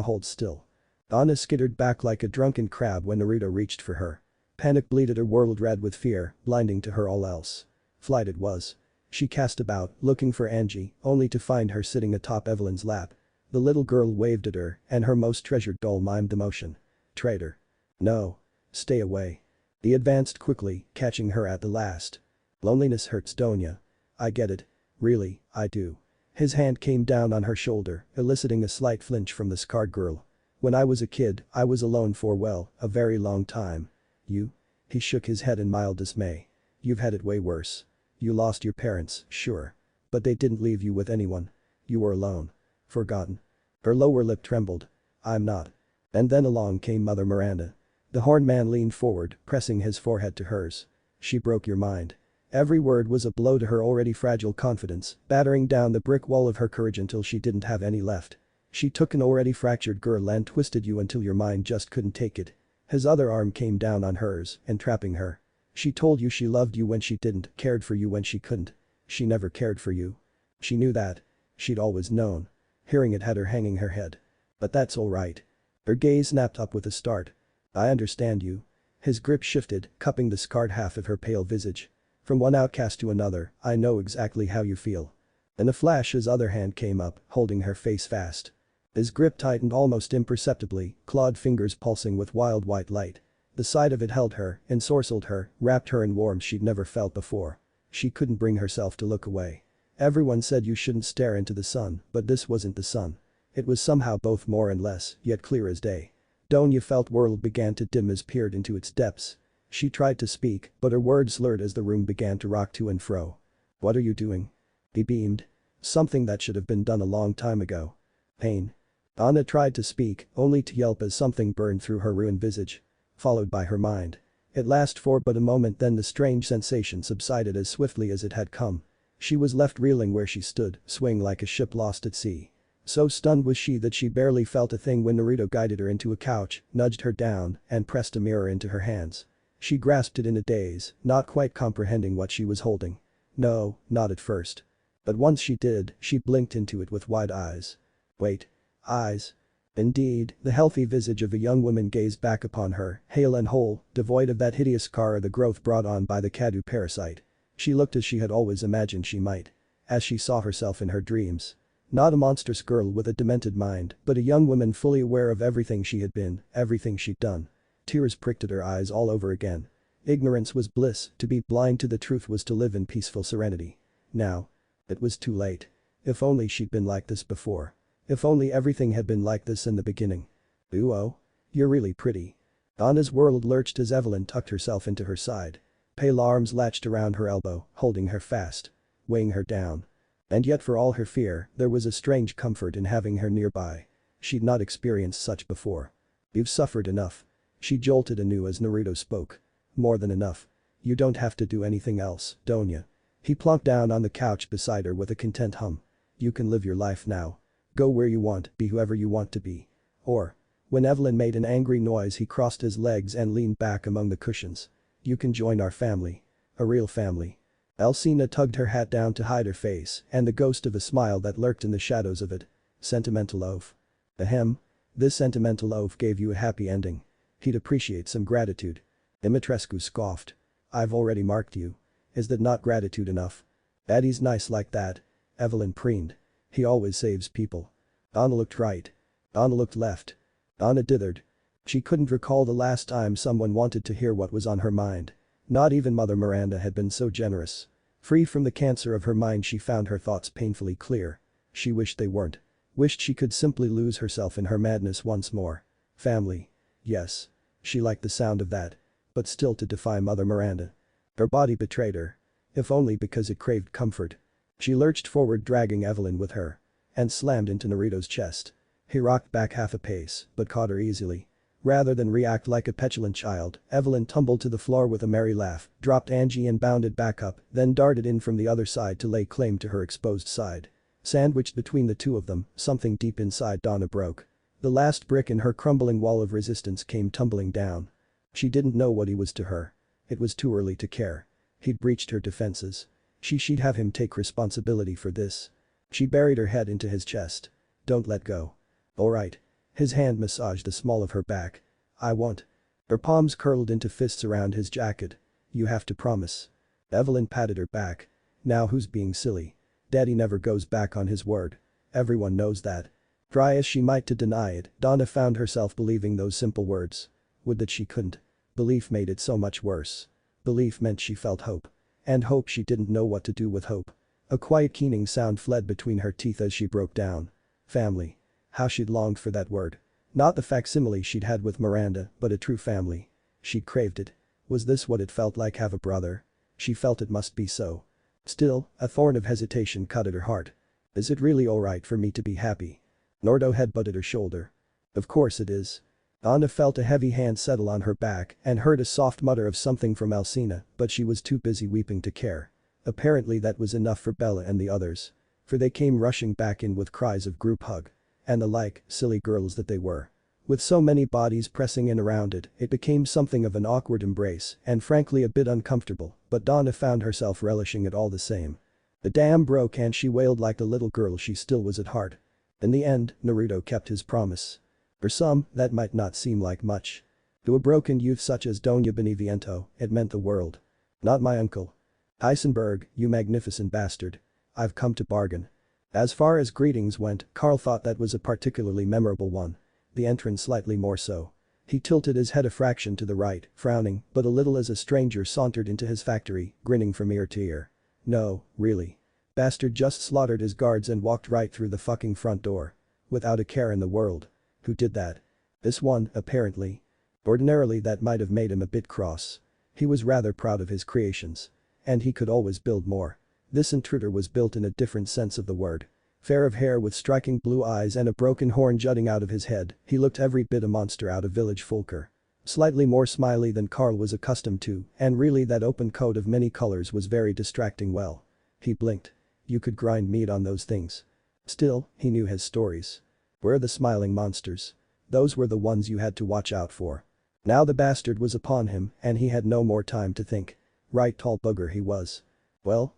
hold still. Anna skittered back like a drunken crab when Naruto reached for her. Panic bleeded her world red with fear, blinding to her all else. Flight it was. She cast about, looking for Angie, only to find her sitting atop Evelyn's lap. The little girl waved at her, and her most treasured doll mimed the motion. Traitor. No. Stay away. He advanced quickly, catching her at the last. Loneliness hurts, Donya. I get it. Really, I do. His hand came down on her shoulder, eliciting a slight flinch from the scarred girl. When I was a kid, I was alone for, well, a very long time. You? He shook his head in mild dismay. You've had it way worse. You lost your parents, sure. But they didn't leave you with anyone. You were alone. Forgotten. Her lower lip trembled. I'm not. And then along came Mother Miranda. The horned man leaned forward, pressing his forehead to hers. She broke your mind. Every word was a blow to her already fragile confidence, battering down the brick wall of her courage until she didn't have any left. She took an already fractured girl and twisted you until your mind just couldn't take it. His other arm came down on hers, entrapping her. She told you she loved you when she didn't, cared for you when she couldn't. She never cared for you. She knew that. She'd always known. Hearing it had her hanging her head. But that's all right. Her gaze snapped up with a start. I understand you. His grip shifted, cupping the scarred half of her pale visage. From one outcast to another, I know exactly how you feel. In a flash his other hand came up, holding her face fast. His grip tightened almost imperceptibly, clawed fingers pulsing with wild white light. The sight of it held her, ensorcelled her, wrapped her in warmth she'd never felt before. She couldn't bring herself to look away. Everyone said you shouldn't stare into the sun, but this wasn't the sun. It was somehow both more and less, yet clear as day. Donya felt world began to dim as peered into its depths. She tried to speak, but her words slurred as the room began to rock to and fro. What are you doing? He beamed. Something that should have been done a long time ago. Pain. Anna tried to speak, only to yelp as something burned through her ruined visage. Followed by her mind. It lasted for but a moment, then the strange sensation subsided as swiftly as it had come. She was left reeling where she stood, swaying like a ship lost at sea. So stunned was she that she barely felt a thing when Naruto guided her into a couch, nudged her down, and pressed a mirror into her hands. She grasped it in a daze, not quite comprehending what she was holding. No, not at first. But once she did, she blinked into it with wide eyes. Wait. Eyes. Indeed, the healthy visage of a young woman gazed back upon her, hale and whole, devoid of that hideous scar the growth brought on by the Kadu parasite. She looked as she had always imagined she might. As she saw herself in her dreams. Not a monstrous girl with a demented mind, but a young woman fully aware of everything she had been, everything she'd done. Tears pricked at her eyes all over again. Ignorance was bliss, to be blind to the truth was to live in peaceful serenity. Now. It was too late. If only she'd been like this before. If only everything had been like this in the beginning. Ooh oh. You're really pretty. Anna's world lurched as Evelyn tucked herself into her side. Pale arms latched around her elbow, holding her fast. Weighing her down. And yet for all her fear, there was a strange comfort in having her nearby. She'd not experienced such before. You've suffered enough. She jolted anew as Naruto spoke. More than enough. You don't have to do anything else, don't ya? He plunked down on the couch beside her with a content hum. You can live your life now. Go where you want, be whoever you want to be. Or. When Evelyn made an angry noise he crossed his legs and leaned back among the cushions. You can join our family. A real family. Alcina tugged her hat down to hide her face and the ghost of a smile that lurked in the shadows of it. Sentimental oaf. Ahem. This sentimental oaf gave you a happy ending. He'd appreciate some gratitude. Dimitrescu scoffed. I've already marked you. Is that not gratitude enough? Daddy's nice like that. Evelyn preened. He always saves people. Anna looked right. Anna looked left. Anna dithered. She couldn't recall the last time someone wanted to hear what was on her mind. Not even Mother Miranda had been so generous. Free from the cancer of her mind she found her thoughts painfully clear. She wished they weren't. Wished she could simply lose herself in her madness once more. Family. Yes. She liked the sound of that. But still to defy Mother Miranda. Her body betrayed her. If only because it craved comfort. She lurched forward dragging Evelyn with her. And slammed into Naruto's chest. He rocked back half a pace, but caught her easily. Rather than react like a petulant child, Evelyn tumbled to the floor with a merry laugh, dropped Angie and bounded back up, then darted in from the other side to lay claim to her exposed side. Sandwiched between the two of them, something deep inside Donna broke. The last brick in her crumbling wall of resistance came tumbling down. She didn't know what he was to her. It was too early to care. He'd breached her defenses. She'd have him take responsibility for this. She buried her head into his chest. Don't let go. Alright. His hand massaged the small of her back. I won't. Her palms curled into fists around his jacket. You have to promise. Evelyn patted her back. Now who's being silly? Daddy never goes back on his word. Everyone knows that. Try as she might to deny it, Donna found herself believing those simple words. Would that she couldn't. Belief made it so much worse. Belief meant she felt hope. And hope she didn't know what to do with hope. A quiet keening sound fled between her teeth as she broke down. Family. How she'd longed for that word. Not the facsimile she'd had with Miranda, but a true family. She'd craved it. Was this what it felt like have a brother? She felt it must be so. Still, a thorn of hesitation cut at her heart. Is it really alright for me to be happy? Naruto headbutted her shoulder. Of course it is. Anna felt a heavy hand settle on her back and heard a soft mutter of something from Alcina, but she was too busy weeping to care. Apparently that was enough for Bella and the others. For they came rushing back in with cries of group hug. And the like, silly girls that they were. With so many bodies pressing in around it, it became something of an awkward embrace and frankly a bit uncomfortable, but Donna found herself relishing it all the same. The dam broke and she wailed like the little girl she still was at heart. In the end, Naruto kept his promise. For some, that might not seem like much. To a broken youth such as Doña Beneviento, it meant the world. Not my uncle. Heisenberg, you magnificent bastard. I've come to bargain. As far as greetings went, Carl thought that was a particularly memorable one. The entrance slightly more so. He tilted his head a fraction to the right, frowning, but a little as a stranger sauntered into his factory, grinning from ear to ear. No, really. Bastard just slaughtered his guards and walked right through the fucking front door. Without a care in the world. Who did that? This one, apparently. Ordinarily that might have made him a bit cross. He was rather proud of his creations. And he could always build more. This intruder was built in a different sense of the word. Fair of hair with striking blue eyes and a broken horn jutting out of his head, he looked every bit a monster out of Village Fulker. Slightly more smiley than Carl was accustomed to, and really that open coat of many colors was very distracting well. He blinked. You could grind meat on those things. Still, he knew his stories. Where the smiling monsters? Those were the ones you had to watch out for. Now the bastard was upon him and he had no more time to think. Right tall bugger he was. Well.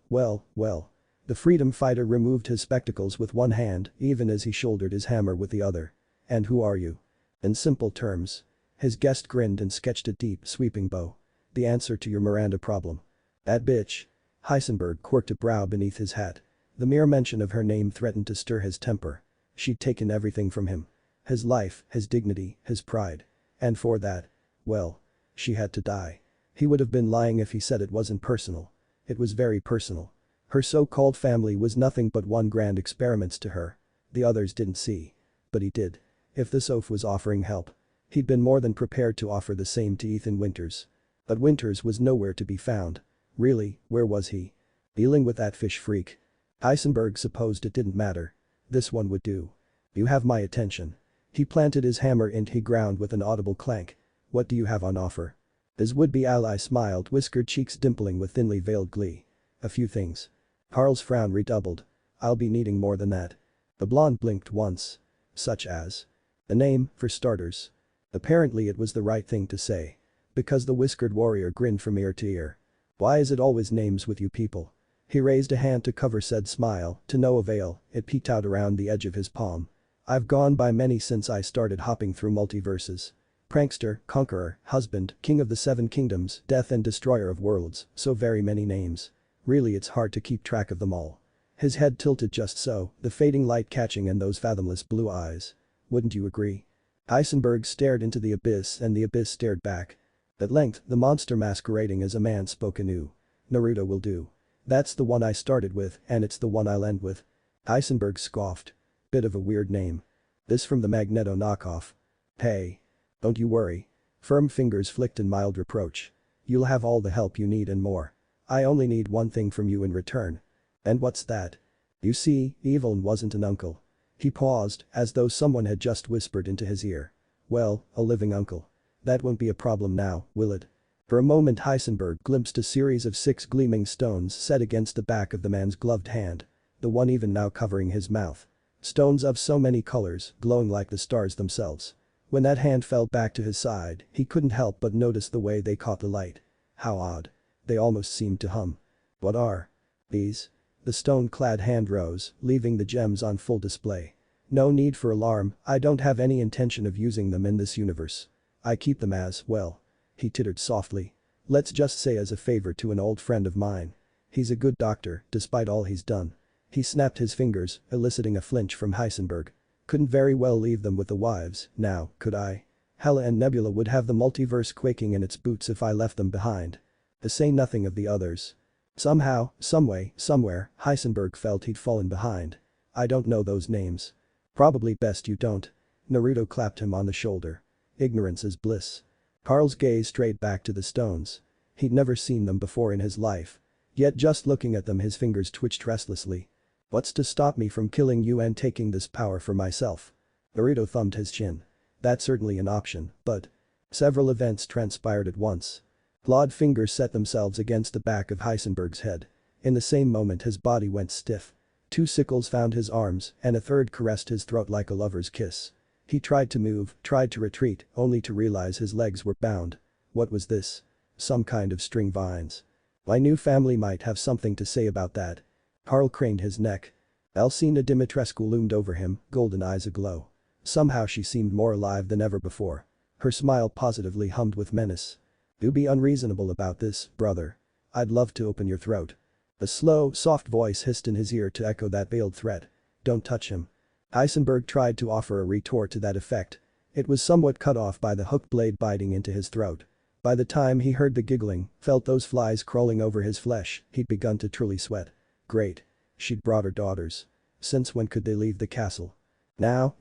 The freedom fighter removed his spectacles with one hand even as he shouldered his hammer with the other. And who are you? In simple terms. His guest grinned and sketched a deep, sweeping bow. The answer to your Miranda problem. That bitch. Heisenberg quirked a brow beneath his hat. The mere mention of her name threatened to stir his temper. She'd taken everything from him. His life, his dignity, his pride. And for that, well, she had to die. He would have been lying if he said it wasn't personal. It was very personal. Her so-called family was nothing but one grand experiment to her. The others didn't see. But he did. If this oaf was offering help, he'd been more than prepared to offer the same to Ethan Winters. But Winters was nowhere to be found. Really, where was he? Dealing with that fish freak. Heisenberg supposed it didn't matter. This one would do. You have my attention. He planted his hammer into the ground with an audible clank. What do you have on offer? His would-be ally smiled, whiskered cheeks dimpling with thinly veiled glee. A few things. Carl's frown redoubled. I'll be needing more than that. The blonde blinked once. Such as? The name, for starters. Apparently it was the right thing to say. Because the whiskered warrior grinned from ear to ear. Why is it always names with you people? He raised a hand to cover said smile, to no avail, it peeked out around the edge of his palm. I've gone by many since I started hopping through multiverses. Prankster, conqueror, husband, king of the seven kingdoms, death and destroyer of worlds, so very many names. Really it's hard to keep track of them all. His head tilted just so, the fading light catching in those fathomless blue eyes. Wouldn't you agree? Heisenberg stared into the abyss and the abyss stared back. At length, the monster masquerading as a man spoke anew. Naruto will do. That's the one I started with and it's the one I'll end with. Heisenberg scoffed. Bit of a weird name. This from the Magneto knockoff. Hey. Don't you worry. Firm fingers flicked in mild reproach. You'll have all the help you need and more. I only need one thing from you in return. And what's that? You see, Evelyn wasn't an uncle. He paused, as though someone had just whispered into his ear. Well, a living uncle. That won't be a problem now, will it? For a moment Heisenberg glimpsed a series of 6 gleaming stones set against the back of the man's gloved hand. The one even now covering his mouth. Stones of so many colors, glowing like the stars themselves. When that hand fell back to his side, he couldn't help but notice the way they caught the light. How odd. They almost seemed to hum. What are these? The stone-clad hand rose, leaving the gems on full display. No need for alarm, I don't have any intention of using them in this universe. I keep them as, well. He tittered softly. Let's just say as a favor to an old friend of mine. He's a good doctor, despite all he's done. He snapped his fingers, eliciting a flinch from Heisenberg. Couldn't very well leave them with the wives, now, could I? Hela and Nebula would have the multiverse quaking in its boots if I left them behind. To say nothing of the others. Somehow, someway, somewhere, Heisenberg felt he'd fallen behind. I don't know those names. Probably best you don't. Naruto clapped him on the shoulder. Ignorance is bliss. Carl's gaze strayed back to the stones. He'd never seen them before in his life. Yet just looking at them his fingers twitched restlessly. What's to stop me from killing you and taking this power for myself? Naruto thumbed his chin. That's certainly an option, but… Several events transpired at once. Clawed fingers set themselves against the back of Heisenberg's head. In the same moment his body went stiff. 2 sickles found his arms and a third caressed his throat like a lover's kiss. He tried to move, tried to retreat, only to realize his legs were bound. What was this? Some kind of string vines. My new family might have something to say about that. Carl craned his neck. Alcina Dimitrescu loomed over him, golden eyes aglow. Somehow she seemed more alive than ever before. Her smile positively hummed with menace. Do be unreasonable about this, brother. I'd love to open your throat. A slow, soft voice hissed in his ear to echo that veiled threat. Don't touch him. Heisenberg tried to offer a retort to that effect. It was somewhat cut off by the hooked blade biting into his throat. By the time he heard the giggling, felt those flies crawling over his flesh, he'd begun to truly sweat. Great. She'd brought her daughters. Since when could they leave the castle? Now,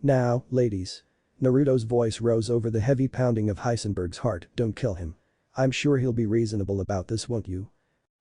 ladies. Naruto's voice rose over the heavy pounding of Heisenberg's heart, don't kill him. I'm sure he'll be reasonable about this, won't you?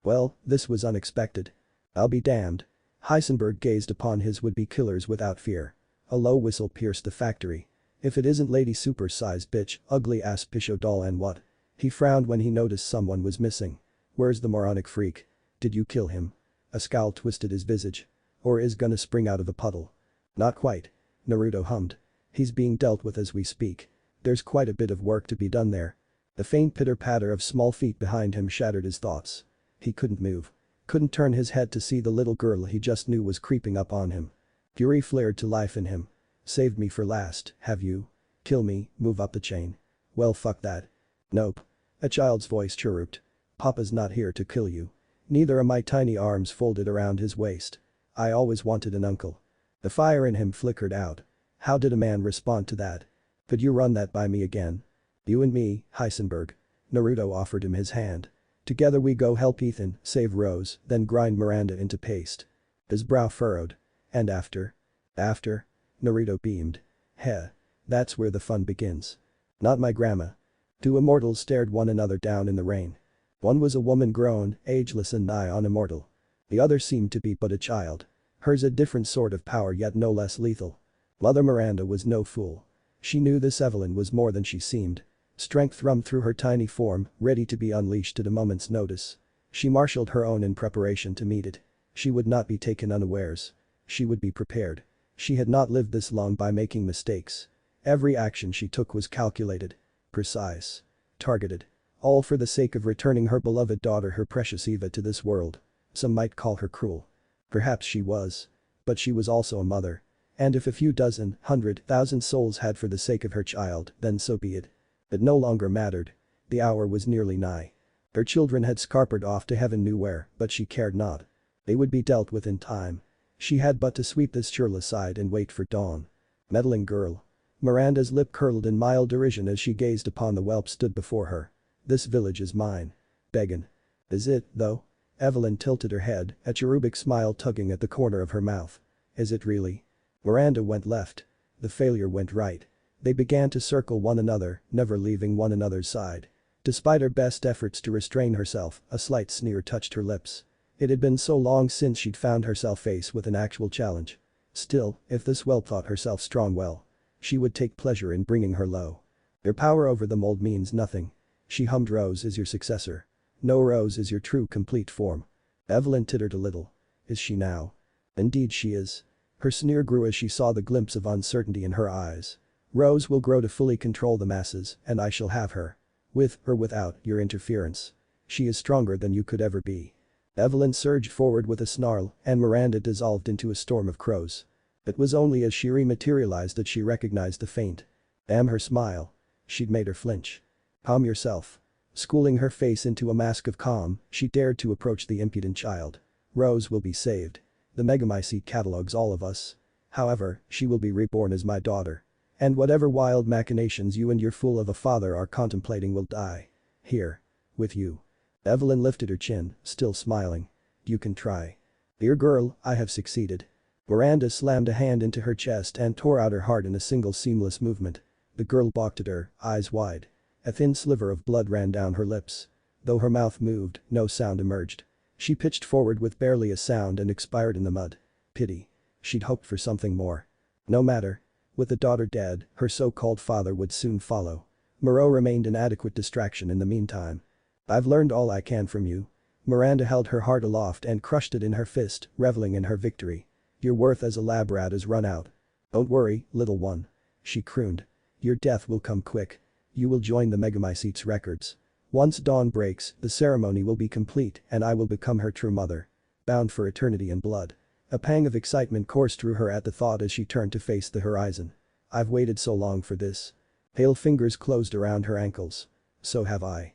Well, this was unexpected. I'll be damned. Heisenberg gazed upon his would-be killers without fear. A low whistle pierced the factory. If it isn't Lady Super-sized bitch, ugly-ass Pisho doll and what? He frowned when he noticed someone was missing. Where's the moronic freak? Did you kill him? A scowl twisted his visage. Or is gonna spring out of a puddle? Not quite. Naruto hummed. He's being dealt with as we speak. There's quite a bit of work to be done there. The faint pitter-patter of small feet behind him shattered his thoughts. He couldn't move. Couldn't turn his head to see the little girl he just knew was creeping up on him. Fury flared to life in him. Saved me for last, have you? Kill me, move up the chain. Well, fuck that. Nope. A child's voice chirruped. Papa's not here to kill you. Neither are my tiny arms folded around his waist. I always wanted an uncle. The fire in him flickered out. How did a man respond to that? Could you run that by me again? You and me, Heisenberg. Naruto offered him his hand. Together we go help Ethan, save Rose, then grind Miranda into paste. His brow furrowed. And after? After? Naruto beamed. Heh. That's where the fun begins. Not my grandma. Two immortals stared one another down in the rain. One was a woman grown, ageless and nigh on immortal. The other seemed to be but a child. Hers a different sort of power yet no less lethal. Mother Miranda was no fool. She knew this Evelyn was more than she seemed. Strength thrummed through her tiny form, ready to be unleashed at a moment's notice. She marshaled her own in preparation to meet it. She would not be taken unawares. She would be prepared. She had not lived this long by making mistakes. Every action she took was calculated. Precise. Targeted. All for the sake of returning her beloved daughter, her precious Eva, to this world. Some might call her cruel. Perhaps she was. But she was also a mother. And if a few dozen, 100,000 souls had for the sake of her child, then so be it. It no longer mattered. The hour was nearly nigh. Her children had scarpered off to heaven knew where, but she cared not. They would be dealt with in time. She had but to sweep this churl aside and wait for dawn. Meddling girl. Miranda's lip curled in mild derision as she gazed upon the whelp stood before her. This village is mine. Beggin'. Is it, though? Evelyn tilted her head, a cherubic smile tugging at the corner of her mouth. Is it really? Miranda went left. The failure went right. They began to circle one another, never leaving one another's side. Despite her best efforts to restrain herself, a slight sneer touched her lips. It had been so long since she'd found herself faced with an actual challenge. Still, if this whelp thought herself strong, well, she would take pleasure in bringing her low. Your power over the mold means nothing. She hummed. Rose is your successor. No, Rose is your true complete form. Evelyn tittered a little. Is she now? Indeed she is. Her sneer grew as she saw the glimpse of uncertainty in her eyes. Rose will grow to fully control the masses, and I shall have her. With or without your interference. She is stronger than you could ever be. Evelyn surged forward with a snarl, and Miranda dissolved into a storm of crows. It was only as she rematerialized that she recognized the feint. Damn her smile. She'd made her flinch. Calm yourself. Schooling her face into a mask of calm, she dared to approach the impudent child. Rose will be saved. The Megamycete catalogs all of us. However, she will be reborn as my daughter. And whatever wild machinations you and your fool of a father are contemplating will die. Here. With you. Evelyn lifted her chin, still smiling. You can try. Dear girl, I have succeeded. Miranda slammed a hand into her chest and tore out her heart in a single seamless movement. The girl balked at her, eyes wide. A thin sliver of blood ran down her lips. Though her mouth moved, no sound emerged. She pitched forward with barely a sound and expired in the mud. Pity. She'd hoped for something more. No matter. With the daughter dead, her so-called father would soon follow. Moreau remained an adequate distraction in the meantime. I've learned all I can from you. Miranda held her heart aloft and crushed it in her fist, reveling in her victory. Your worth as a lab rat is run out. Don't worry, little one. She crooned. Your death will come quick. You will join the Megamycete's records. Once dawn breaks, the ceremony will be complete and I will become her true mother. Bound for eternity in blood. A pang of excitement coursed through her at the thought as she turned to face the horizon. I've waited so long for this. Pale fingers closed around her ankles. So have I.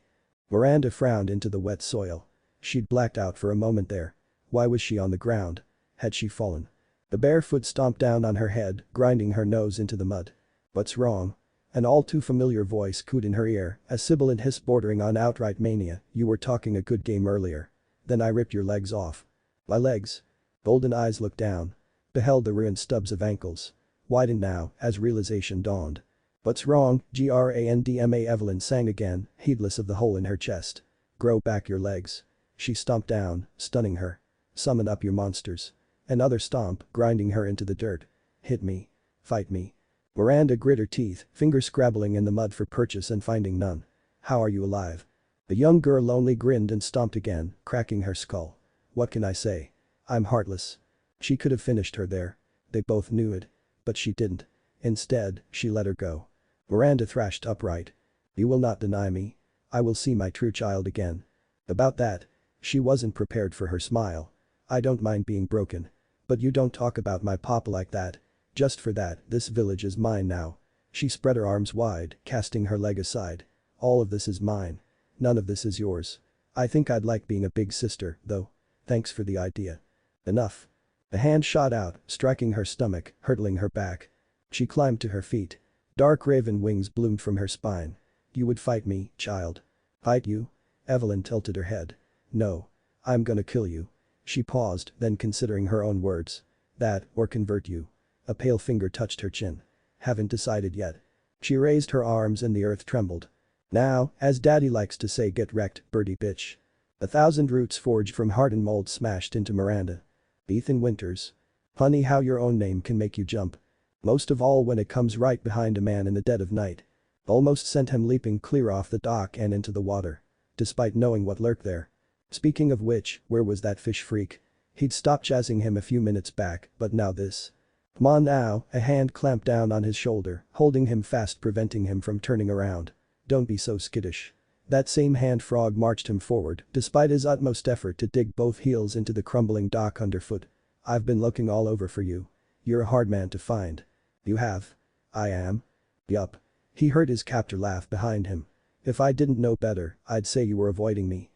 Miranda frowned into the wet soil. She'd blacked out for a moment there. Why was she on the ground? Had she fallen? The bare foot stomped down on her head, grinding her nose into the mud. What's wrong? An all too familiar voice cooed in her ear, a sibilant hiss bordering on outright mania. You were talking a good game earlier. Then I ripped your legs off. My legs? Golden eyes looked down. Beheld the ruined stubs of ankles. Widened now, as realization dawned. What's wrong, Grandma? Evelyn sang again, heedless of the hole in her chest. Grow back your legs. She stomped down, stunning her. Summon up your monsters. Another stomp, grinding her into the dirt. Hit me. Fight me. Miranda grit her teeth, fingers scrabbling in the mud for purchase and finding none. How are you alive? The young girl only grinned and stomped again, cracking her skull. What can I say? I'm heartless. She could have finished her there. They both knew it. But she didn't. Instead, she let her go. Miranda thrashed upright. You will not deny me. I will see my true child again. About that. She wasn't prepared for her smile. I don't mind being broken. But you don't talk about my papa like that. Just for that, this village is mine now. She spread her arms wide, casting her leg aside. All of this is mine. None of this is yours. I think I'd like being a big sister, though. Thanks for the idea. Enough. A hand shot out, striking her stomach, hurtling her back. She climbed to her feet. Dark raven wings bloomed from her spine. "You would fight me, child." "Fight you?" Evelyn tilted her head. "No. I'm gonna kill you." She paused, then considering her own words. "That, or convert you." A pale finger touched her chin. "Haven't decided yet." She raised her arms and the earth trembled. "Now, as daddy likes to say, get wrecked, birdie bitch." 1,000 roots forged from heart and mold smashed into Miranda. "Ethan Winters. Funny how your own name can make you jump. Most of all when it comes right behind a man in the dead of night." Almost sent him leaping clear off the dock and into the water. Despite knowing what lurked there. Speaking of which, where was that fish freak? He'd stopped jazzing him a few minutes back, but now this. "Come on now," a hand clamped down on his shoulder, holding him fast, preventing him from turning around. "Don't be so skittish." That same hand frog marched him forward, despite his utmost effort to dig both heels into the crumbling dock underfoot. "I've been looking all over for you. You're a hard man to find." "You have?" "I am." "Yup." He heard his captor laugh behind him. "If I didn't know better, I'd say you were avoiding me."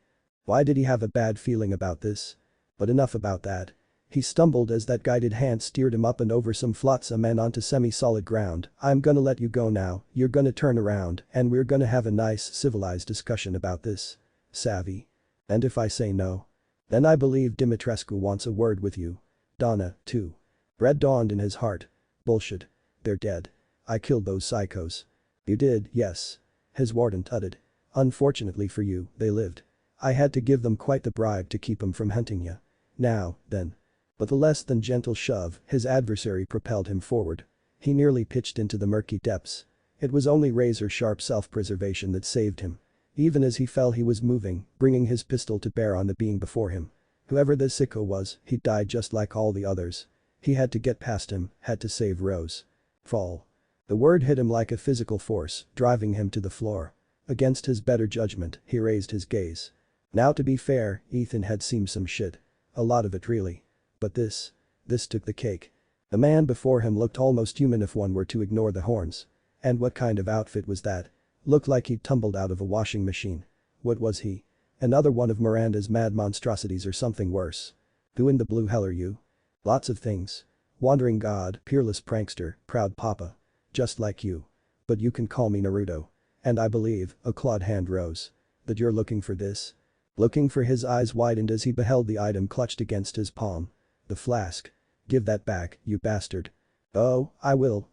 Why did he have a bad feeling about this? But enough about that. He stumbled as that guided hand steered him up and over some flotsam and onto semi-solid ground. "I'm gonna let you go now, you're gonna turn around, and we're gonna have a nice, civilized discussion about this. Savvy? And if I say no? Then I believe Dimitrescu wants a word with you. Donna, too." Dread dawned in his heart. "Bullshit. They're dead. I killed those psychos." "You did, yes." His warden tutted. "Unfortunately for you, they lived. I had to give them quite the bribe to keep them from hunting ya. Now, then." With a less than gentle shove, his adversary propelled him forward. He nearly pitched into the murky depths. It was only razor-sharp self-preservation that saved him. Even as he fell he was moving, bringing his pistol to bear on the being before him. Whoever this sicko was, he'd died just like all the others. He had to get past him, had to save Rose. Fall. The word hit him like a physical force, driving him to the floor. Against his better judgment, he raised his gaze. Now to be fair, Ethan had seen some shit. A lot of it really. But this took the cake. The man before him looked almost human if one were to ignore the horns. And what kind of outfit was that? Looked like he'd tumbled out of a washing machine. What was he? Another one of Miranda's mad monstrosities or something worse? Who in the blue hell are you? Lots of things. Wandering god, peerless prankster, proud papa. Just like you. But you can call me Naruto. And I believe, a clawed hand rose. That you're looking for this? Looking for his eyes widened as he beheld the item clutched against his palm. The flask. "Give that back, you bastard." "Oh, I will.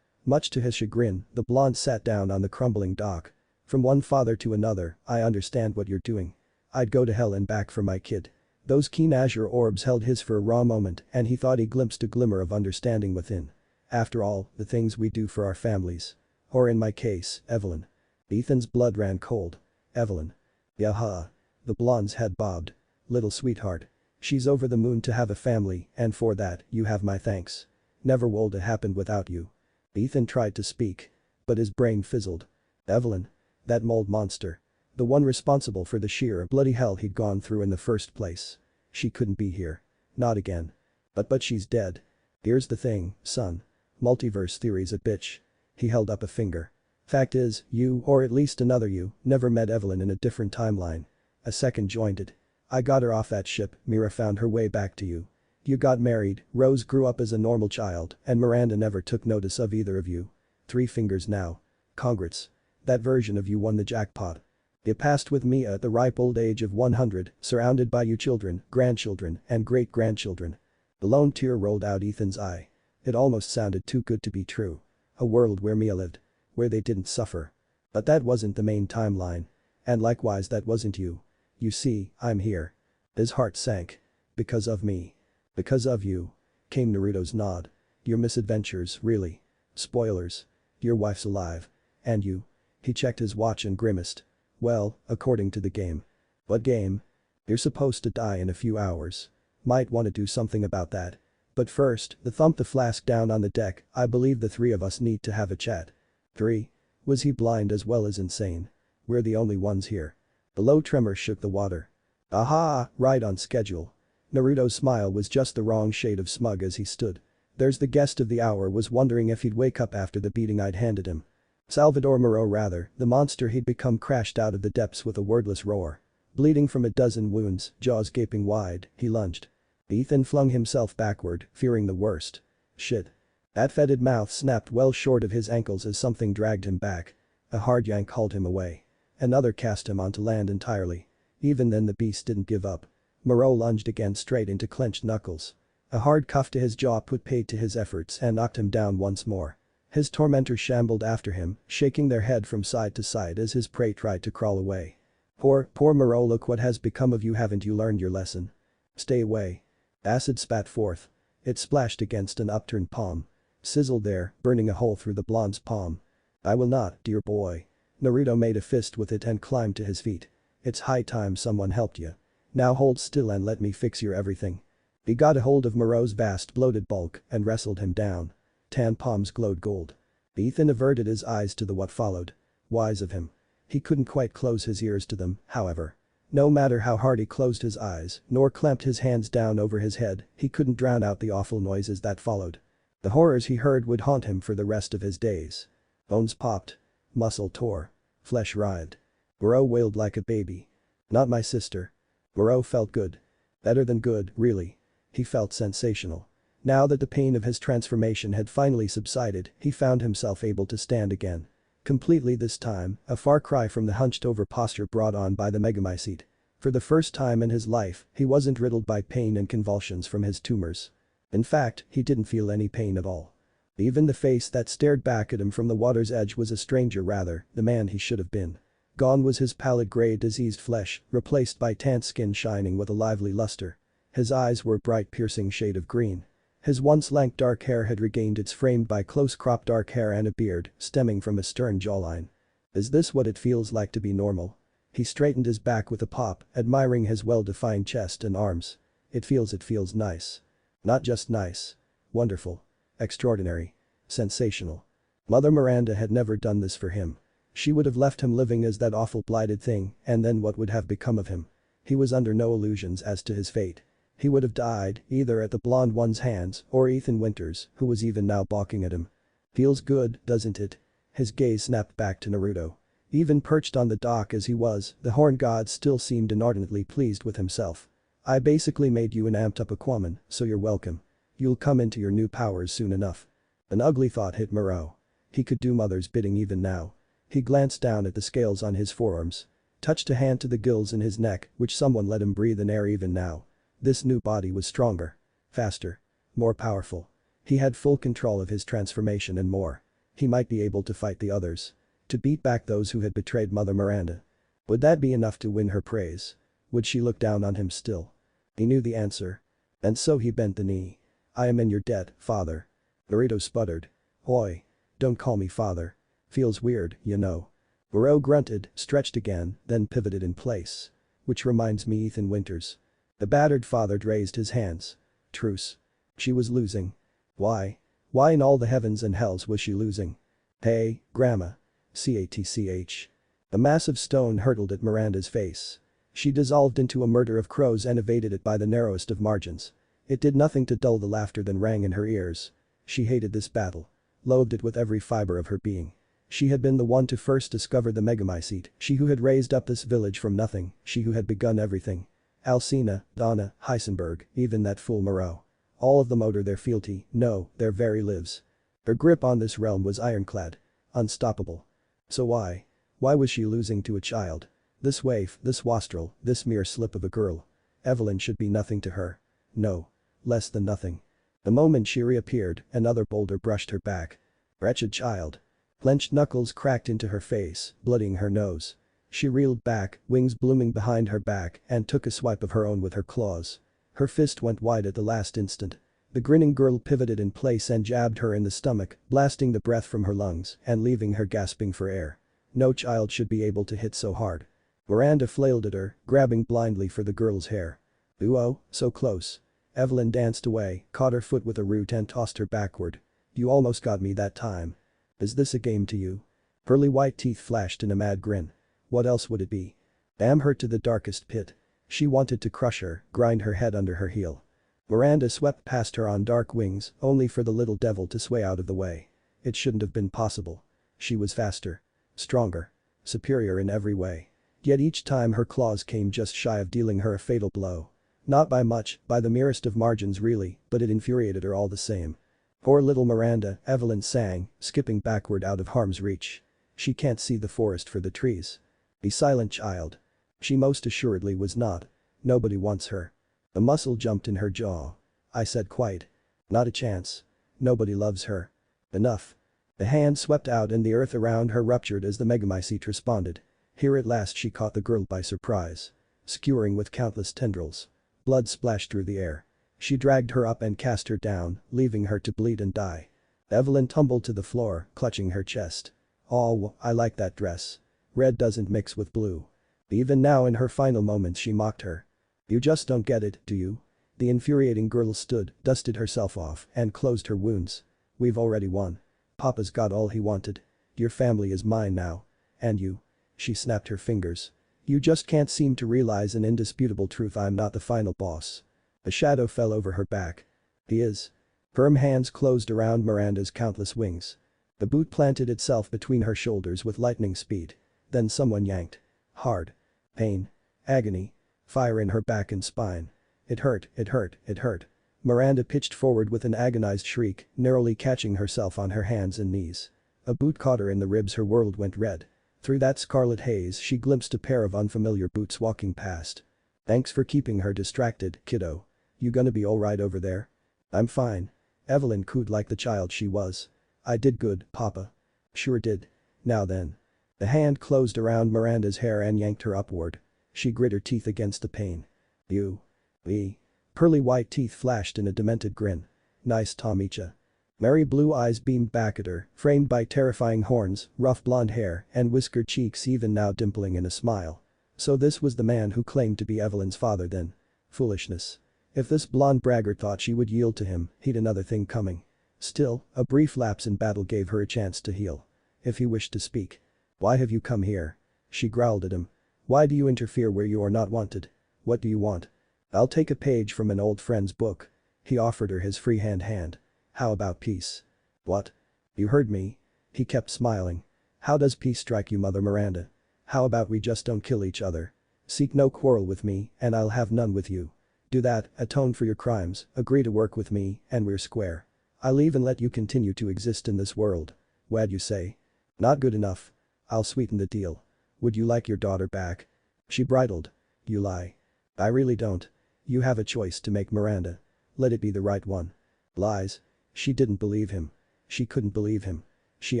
Much to his chagrin, the blonde sat down on the crumbling dock. "From one father to another, I understand what you're doing. I'd go to hell and back for my kid." Those keen azure orbs held his for a raw moment and he thought he glimpsed a glimmer of understanding within. After all, the things we do for our families. Or in my case, Evelyn. Ethan's blood ran cold. Evelyn. Yaha. The blonde's head bobbed. "Little sweetheart. She's over the moon to have a family and for that, you have my thanks. Never would have happened without you." Ethan tried to speak. But his brain fizzled. Evelyn. That mold monster. The one responsible for the sheer bloody hell he'd gone through in the first place. She couldn't be here. Not again. But she's dead. Here's the thing, son. Multiverse theory's a bitch. He held up a finger. Fact is, you, or at least another you, never met Evelyn in a different timeline. A second jointed. I got her off that ship, Mira found her way back to you. You got married, Rose grew up as a normal child, and Miranda never took notice of either of you. 3 fingers now. Congrats. That version of you won the jackpot. You passed with me at the ripe old age of 100, surrounded by you children, grandchildren, and great-grandchildren. The lone tear rolled out Ethan's eye. It almost sounded too good to be true. A world where Mia lived. Where they didn't suffer. But that wasn't the main timeline. And likewise that wasn't you. You see, I'm here. His heart sank. Because of me. Because of you. Came Naruto's nod. Your misadventures, really. Spoilers. Your wife's alive. And you. He checked his watch and grimaced. Well, according to the game. What game? You're supposed to die in a few hours. Might want to do something about that. But first, thump the flask down on the deck, I believe the 3 of us need to have a chat. 3? Was he blind as well as insane? We're the only ones here. The low tremor shook the water. Aha, right on schedule. Naruto's smile was just the wrong shade of smug as he stood. There's the guest of the hour was wondering if he'd wake up after the beating I'd handed him. Salvador Moreau rather, the monster he'd become crashed out of the depths with a wordless roar. Bleeding from a dozen wounds, jaws gaping wide, he lunged. Ethan flung himself backward, fearing the worst. Shit. That fetid mouth snapped well short of his ankles as something dragged him back. A hard yank hauled him away. Another cast him onto land entirely. Even then the beast didn't give up. Moreau lunged again straight into clenched knuckles. A hard cuff to his jaw put paid to his efforts and knocked him down once more. His tormentors shambled after him, shaking their head from side to side as his prey tried to crawl away. Poor Moreau, look what has become of you, haven't you learned your lesson? Stay away. Acid spat forth. It splashed against an upturned palm. Sizzled there, burning a hole through the blonde's palm. I will not, dear boy. Naruto made a fist with it and climbed to his feet. It's high time someone helped you. Now hold still and let me fix your everything. He got a hold of Moreau's vast bloated bulk and wrestled him down. Tan palms glowed gold. Ethan averted his eyes to the what followed. Wise of him. He couldn't quite close his ears to them, however. No matter how hard he closed his eyes, nor clamped his hands down over his head, he couldn't drown out the awful noises that followed. The horrors he heard would haunt him for the rest of his days. Bones popped. Muscle tore. Flesh writhed. Moreau wailed like a baby. Not my sister. Moreau felt good. Better than good, really. He felt sensational. Now that the pain of his transformation had finally subsided, he found himself able to stand again. Completely this time, a far cry from the hunched-over posture brought on by the Megamycete. For the first time in his life, he wasn't riddled by pain and convulsions from his tumors. In fact, he didn't feel any pain at all. Even the face that stared back at him from the water's edge was a stranger, rather, the man he should have been. Gone was his pallid gray diseased flesh, replaced by tanned skin shining with a lively luster. His eyes were a bright piercing shade of green. His once lank dark hair had regained its framed by close-cropped dark hair and a beard, stemming from a stern jawline. Is this what it feels like to be normal? He straightened his back with a pop, admiring his well-defined chest and arms. It feels nice. Not just nice. Wonderful. Extraordinary. Sensational. Mother Miranda had never done this for him. She would have left him living as that awful blighted thing, and then what would have become of him? He was under no illusions as to his fate. He would have died, either at the blonde one's hands or Ethan Winters, who was even now balking at him. Feels good, doesn't it? His gaze snapped back to Naruto. Even perched on the dock as he was, the Horn God still seemed inordinately pleased with himself. I basically made you an amped-up Aquaman, so you're welcome. You'll come into your new powers soon enough. An ugly thought hit Moreau. He could do Mother's bidding even now. He glanced down at the scales on his forearms. Touched a hand to the gills in his neck, which someone let him breathe in air even now. This new body was stronger. Faster. More powerful. He had full control of his transformation and more. He might be able to fight the others. To beat back those who had betrayed Mother Miranda. Would that be enough to win her praise? Would she look down on him still? He knew the answer. And so he bent the knee. I am in your debt, father. Naruto sputtered. Oi. Don't call me father. Feels weird, you know. Moreau grunted, stretched again, then pivoted in place. Which reminds me, Ethan Winters. The battered father raised his hands. Truce. She was losing. Why? Why in all the heavens and hells was she losing? Hey, Grandma. Catch. A massive stone hurtled at Miranda's face. She dissolved into a murder of crows and evaded it by the narrowest of margins. It did nothing to dull the laughter that rang in her ears. She hated this battle. Loathed it with every fiber of her being. She had been the one to first discover the Megamycete, she who had raised up this village from nothing, she who had begun everything. Alcina, Donna, Heisenberg, even that fool Moreau. All of them owed her their fealty, no, their very lives. Her grip on this realm was ironclad. Unstoppable. So why? Why was she losing to a child? This waif, this wastrel, this mere slip of a girl. Evelyn should be nothing to her. No. Less than nothing. The moment she reappeared, another boulder brushed her back. Wretched child. Clenched knuckles cracked into her face, bloodying her nose. She reeled back, wings blooming behind her back, and took a swipe of her own with her claws. Her fist went wide at the last instant. The grinning girl pivoted in place and jabbed her in the stomach, blasting the breath from her lungs and leaving her gasping for air. No child should be able to hit so hard. Miranda flailed at her, grabbing blindly for the girl's hair. Ooh, so close. Evelyn danced away, caught her foot with a root and tossed her backward. You almost got me that time. Is this a game to you? Pearly white teeth flashed in a mad grin. What else would it be? Damn her to the darkest pit. She wanted to crush her, grind her head under her heel. Miranda swept past her on dark wings, only for the little devil to sway out of the way. It shouldn't have been possible. She was faster. Stronger. Superior in every way. Yet each time her claws came just shy of dealing her a fatal blow. Not by much, by the merest of margins really, but it infuriated her all the same. Poor little Miranda, Evelyn sang, skipping backward out of harm's reach. She can't see the forest for the trees. Be silent, child. She most assuredly was not. Nobody wants her. A muscle jumped in her jaw. I said quite. Not a chance. Nobody loves her. Enough. The hand swept out and the earth around her ruptured as the megamycete responded. Here at last she caught the girl by surprise. Skewering with countless tendrils. Blood splashed through the air. She dragged her up and cast her down, leaving her to bleed and die. Evelyn tumbled to the floor, clutching her chest. Oh, I like that dress. Red doesn't mix with blue. Even now in her final moments she mocked her. You just don't get it, do you? The infuriating girl stood, dusted herself off, and closed her wounds. We've already won. Papa's got all he wanted. Your family is mine now. And you. She snapped her fingers. You just can't seem to realize an indisputable truth. I'm not the final boss. A shadow fell over her back. He is. Firm hands closed around Miranda's countless wings. The boot planted itself between her shoulders with lightning speed. Then someone yanked. Hard. Pain. Agony. Fire in her back and spine. It hurt, it hurt, it hurt. Miranda pitched forward with an agonized shriek, narrowly catching herself on her hands and knees. A boot caught her in the ribs. Her world went red. Through that scarlet haze she glimpsed a pair of unfamiliar boots walking past. Thanks for keeping her distracted, kiddo. You gonna be alright over there? I'm fine. Evelyn cooed like the child she was. I did good, Papa. Sure did. Now then. The hand closed around Miranda's hair and yanked her upward. She grit her teeth against the pain. You. We. Pearly white teeth flashed in a demented grin. Nice Tomicha. Merry blue eyes beamed back at her, framed by terrifying horns, rough blonde hair, and whiskered cheeks even now dimpling in a smile. So this was the man who claimed to be Evelyn's father then. Foolishness. If this blonde braggart thought she would yield to him, he'd another thing coming. Still, a brief lapse in battle gave her a chance to heal. If he wished to speak. Why have you come here? She growled at him. Why do you interfere where you are not wanted? What do you want? I'll take a page from an old friend's book. He offered her his free hand. How about peace? What? You heard me. He kept smiling. How does peace strike you, Mother Miranda? How about we just don't kill each other? Seek no quarrel with me, and I'll have none with you. Do that, atone for your crimes, agree to work with me, and we're square. I'll even let you continue to exist in this world. What'd you say? Not good enough. I'll sweeten the deal. Would you like your daughter back? She bridled. You lie. I really don't. You have a choice to make, Miranda. Let it be the right one. Lies. She didn't believe him. She couldn't believe him. She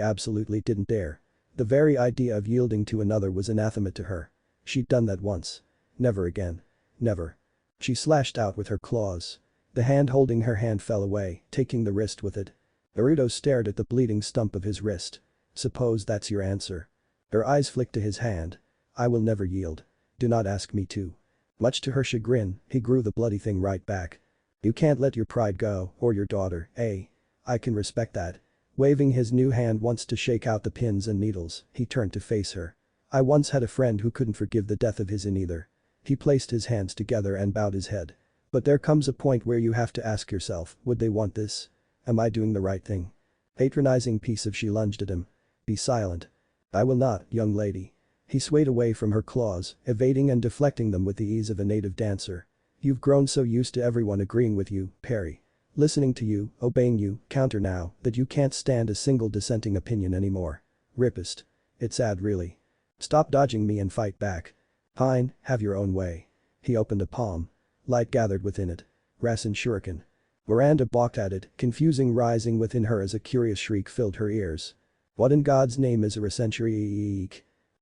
absolutely didn't dare. The very idea of yielding to another was anathema to her. She'd done that once. Never again. Never. She slashed out with her claws. The hand holding her hand fell away, taking the wrist with it. Naruto stared at the bleeding stump of his wrist. Suppose that's your answer. Her eyes flicked to his hand. I will never yield. Do not ask me to. Much to her chagrin, he grew the bloody thing right back. You can't let your pride go, or your daughter, eh? I can respect that. Waving his new hand once to shake out the pins and needles, he turned to face her. I once had a friend who couldn't forgive the death of his in either. He placed his hands together and bowed his head. But there comes a point where you have to ask yourself, would they want this? Am I doing the right thing? Patronizing piece of she lunged at him. Be silent. I will not, young lady. He swayed away from her claws, evading and deflecting them with the ease of a native dancer. You've grown so used to everyone agreeing with you, Perry. Listening to you, obeying you, counter now, that you can't stand a single dissenting opinion anymore. Ripist. It's sad really. Stop dodging me and fight back. Fine, have your own way. He opened a palm. Light gathered within it. Rasen shuriken. Miranda balked at it, confusing rising within her as a curious shriek filled her ears. What in God's name is a Rasen?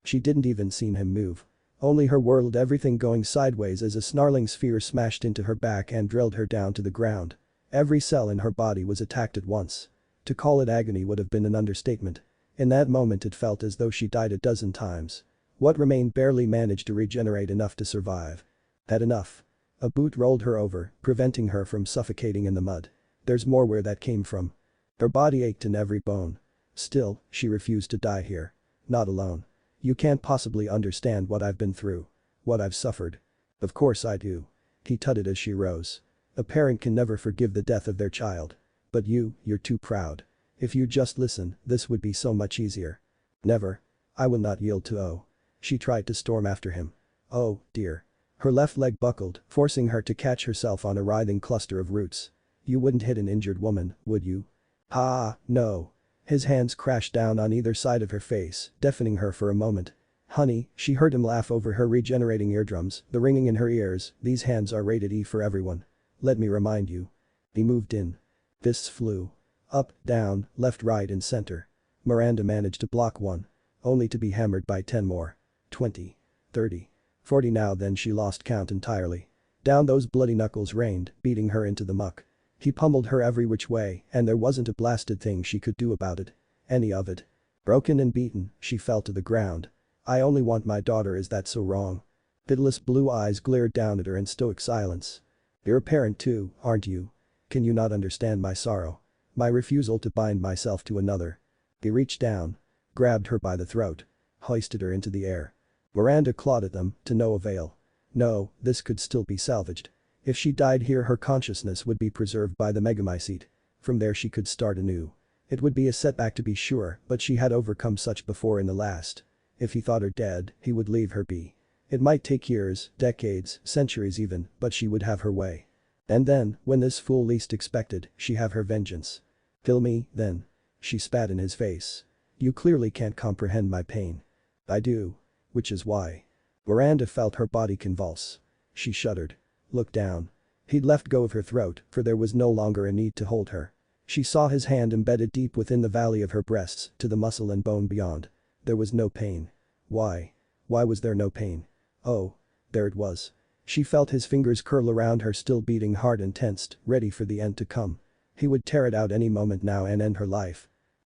She didn't even see him move. Only her whirled, everything going sideways as a snarling sphere smashed into her back and drilled her down to the ground. Every cell in her body was attacked at once. To call it agony would have been an understatement. In that moment it felt as though she died a dozen times. What remained barely managed to regenerate enough to survive. Had enough. A boot rolled her over, preventing her from suffocating in the mud. There's more where that came from. Her body ached in every bone. Still, she refused to die here. Not alone. You can't possibly understand what I've been through. What I've suffered. Of course I do. He tutted as she rose. A parent can never forgive the death of their child. But you're too proud. If you just listen, this would be so much easier. Never. I will not yield to. She tried to storm after him. Oh, dear. Her left leg buckled, forcing her to catch herself on a writhing cluster of roots. You wouldn't hit an injured woman, would you? Ah, no. His hands crashed down on either side of her face, deafening her for a moment. Honey, she heard him laugh over her regenerating eardrums, the ringing in her ears, these hands are rated E for everyone. Let me remind you. He moved in. Fists flew. Up, down, left, right and center. Miranda managed to block one. Only to be hammered by 10 more. 20. 30. 40 now then she lost count entirely. Down those bloody knuckles rained, beating her into the muck. He pummeled her every which way and there wasn't a blasted thing she could do about it. Any of it. Broken and beaten, she fell to the ground. I only want my daughter, is that so wrong? Pitiless blue eyes glared down at her in stoic silence. You're a parent too, aren't you? Can you not understand my sorrow? My refusal to bind myself to another. He reached down. Grabbed her by the throat. Hoisted her into the air. Miranda clawed at them, to no avail. No, this could still be salvaged. If she died here her consciousness would be preserved by the megamycete. From there she could start anew. It would be a setback to be sure, but she had overcome such before in the last. If he thought her dead, he would leave her be. It might take years, decades, centuries even, but she would have her way. And then, when this fool least expected, she have her vengeance. Kill me, then. She spat in his face. You clearly can't comprehend my pain. I do. Which is why. Miranda felt her body convulse. She shuddered. Looked down. He'd left go of her throat, for there was no longer a need to hold her. She saw his hand embedded deep within the valley of her breasts, to the muscle and bone beyond. There was no pain. Why? Why was there no pain? Oh. There it was. She felt his fingers curl around her still beating heart and tensed, ready for the end to come. He would tear it out any moment now and end her life.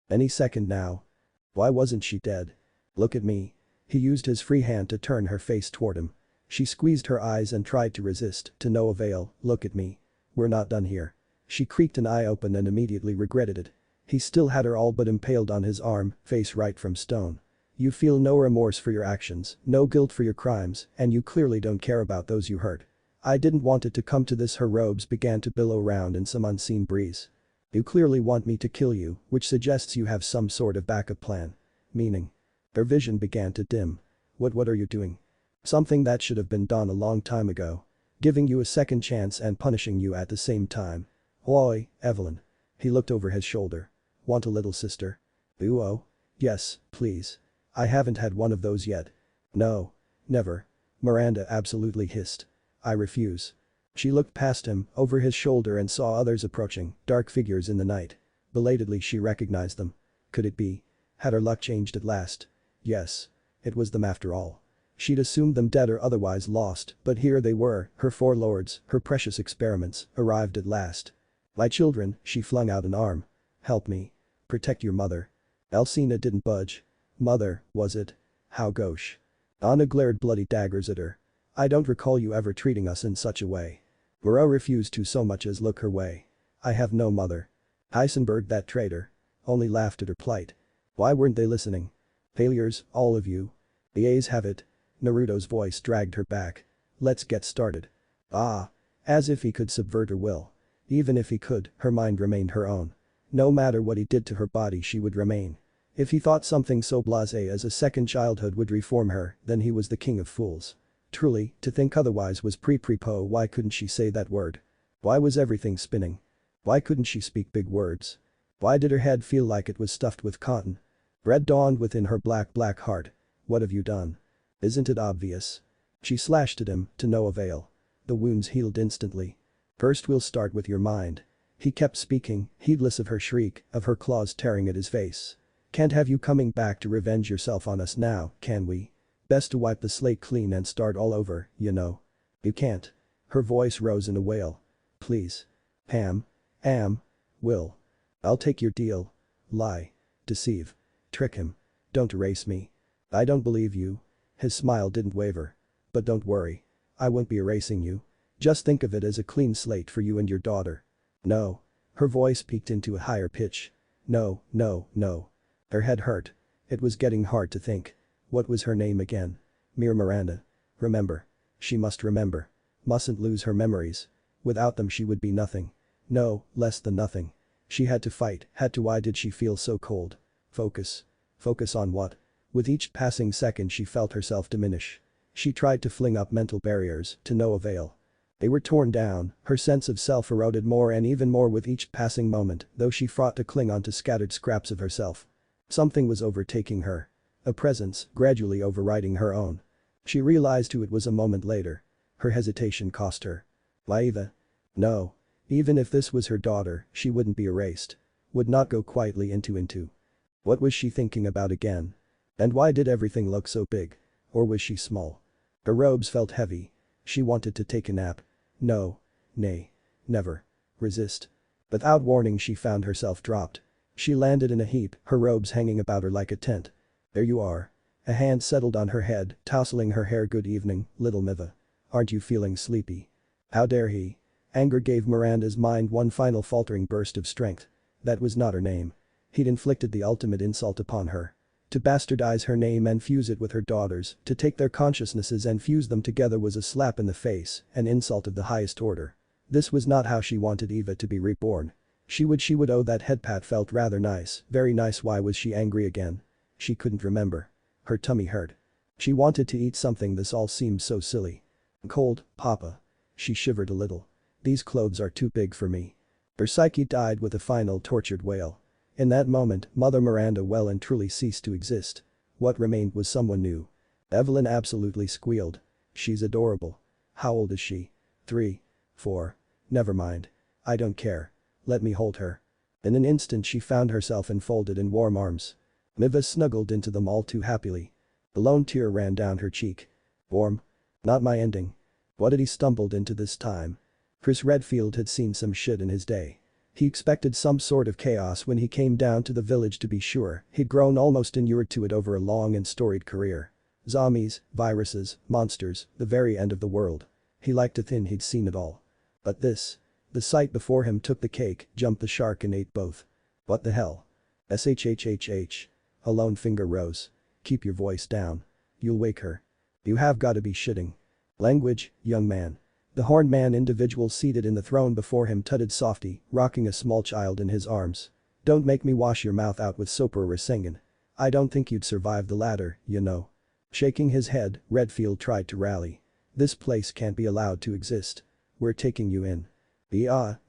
Any second now. Why wasn't she dead? Look at me. He used his free hand to turn her face toward him. She squeezed her eyes and tried to resist, to no avail. Look at me. We're not done here. She creaked an eye open and immediately regretted it. He still had her all but impaled on his arm, face right from stone. You feel no remorse for your actions, no guilt for your crimes, and you clearly don't care about those you hurt. I didn't want it to come to this. Her robes began to billow round in some unseen breeze. You clearly want me to kill you, which suggests you have some sort of backup plan. Meaning. Her vision began to dim. What are you doing? Something that should have been done a long time ago. Giving you a second chance and punishing you at the same time. Oi, Evelyn. He looked over his shoulder. Want a little sister? Ooh oh. Yes, please. I haven't had one of those yet. No. Never. Miranda absolutely hissed. I refuse. She looked past him, over his shoulder and saw others approaching, dark figures in the night. Belatedly she recognized them. Could it be? Had her luck changed at last? Yes. It was them after all. She'd assumed them dead or otherwise lost, but here they were, her four lords, her precious experiments, arrived at last. My children, she flung out an arm. Help me. Protect your mother. Alcina didn't budge. Mother, was it? How gauche. Anna glared bloody daggers at her. I don't recall you ever treating us in such a way. Moreau refused to so much as look her way. I have no mother. Heisenberg, that traitor. Only laughed at her plight. Why weren't they listening? Failures, all of you. The A's have it. Naruto's voice dragged her back. Let's get started. Ah. As if he could subvert her will. Even if he could, her mind remained her own. No matter what he did to her body she would remain. If he thought something so blasé as a second childhood would reform her, then he was the king of fools. Truly, to think otherwise was pre-po. Why couldn't she say that word? Why was everything spinning? Why couldn't she speak big words? Why did her head feel like it was stuffed with cotton? Red dawned within her black heart. What have you done? Isn't it obvious? She slashed at him, to no avail. The wounds healed instantly. First we'll start with your mind. He kept speaking, heedless of her shriek, of her claws tearing at his face. Can't have you coming back to revenge yourself on us now, can we? Best to wipe the slate clean and start all over, you know. You can't. Her voice rose in a wail. Please. Will. I'll take your deal. Lie. Deceive. Trick him. Don't erase me. I don't believe you. His smile didn't waver. But don't worry. I won't be erasing you. Just think of it as a clean slate for you and your daughter. No. Her voice peaked into a higher pitch. No. Her head hurt. It was getting hard to think. What was her name again? Mere Miranda. Remember. She must remember. Mustn't lose her memories. Without them she would be nothing. No, less than nothing. She had to fight, had to. Why did she feel so cold? Focus. Focus on what? With each passing second she felt herself diminish. She tried to fling up mental barriers, to no avail. They were torn down, her sense of self eroded more and even more with each passing moment, though she fought to cling on to scattered scraps of herself. Something was overtaking her. A presence, gradually overriding her own. She realized who it was a moment later. Her hesitation cost her. Laiva? No. Even if this was her daughter, she wouldn't be erased. Would not go quietly into. What was she thinking about again? And why did everything look so big? Or was she small? Her robes felt heavy. She wanted to take a nap. No. Nay. Never. Resist. Without warning she found herself dropped. She landed in a heap, her robes hanging about her like a tent. There you are. A hand settled on her head, tousling her hair. Good evening, little Miva. Aren't you feeling sleepy? How dare he? Anger gave Miranda's mind one final faltering burst of strength. That was not her name. He'd inflicted the ultimate insult upon her. To bastardize her name and fuse it with her daughter's, to take their consciousnesses and fuse them together was a slap in the face, an insult of the highest order. This was not how she wanted Eva to be reborn. She would oh that head pat felt rather nice, very nice. Why was she angry again? She couldn't remember. Her tummy hurt. She wanted to eat something. This all seemed so silly. Cold, Papa. She shivered a little. These clothes are too big for me. Her psyche died with a final tortured wail. In that moment, Mother Miranda well and truly ceased to exist. What remained was someone new. Evelyn absolutely squealed. She's adorable. How old is she? 3. 4. Never mind. I don't care. Let me hold her. In an instant she found herself enfolded in warm arms. Miva snuggled into them all too happily. A lone tear ran down her cheek. Warm? Not my ending. What had he stumbled into this time? Chris Redfield had seen some shit in his day. He expected some sort of chaos when he came down to the village. To be sure, he'd grown almost inured to it over a long and storied career. Zombies, viruses, monsters, the very end of the world. He liked to think he'd seen it all. But this. The sight before him took the cake, jumped the shark and ate both. What the hell? SHHHH. A lone finger rose. Keep your voice down. You'll wake her. You have gotta be shitting. Language, young man. The horned man individual seated in the throne before him tutted softly, rocking a small child in his arms. Don't make me wash your mouth out with soap or Rasengan. I don't think you'd survive the latter, you know. Shaking his head, Redfield tried to rally. This place can't be allowed to exist. We're taking you in.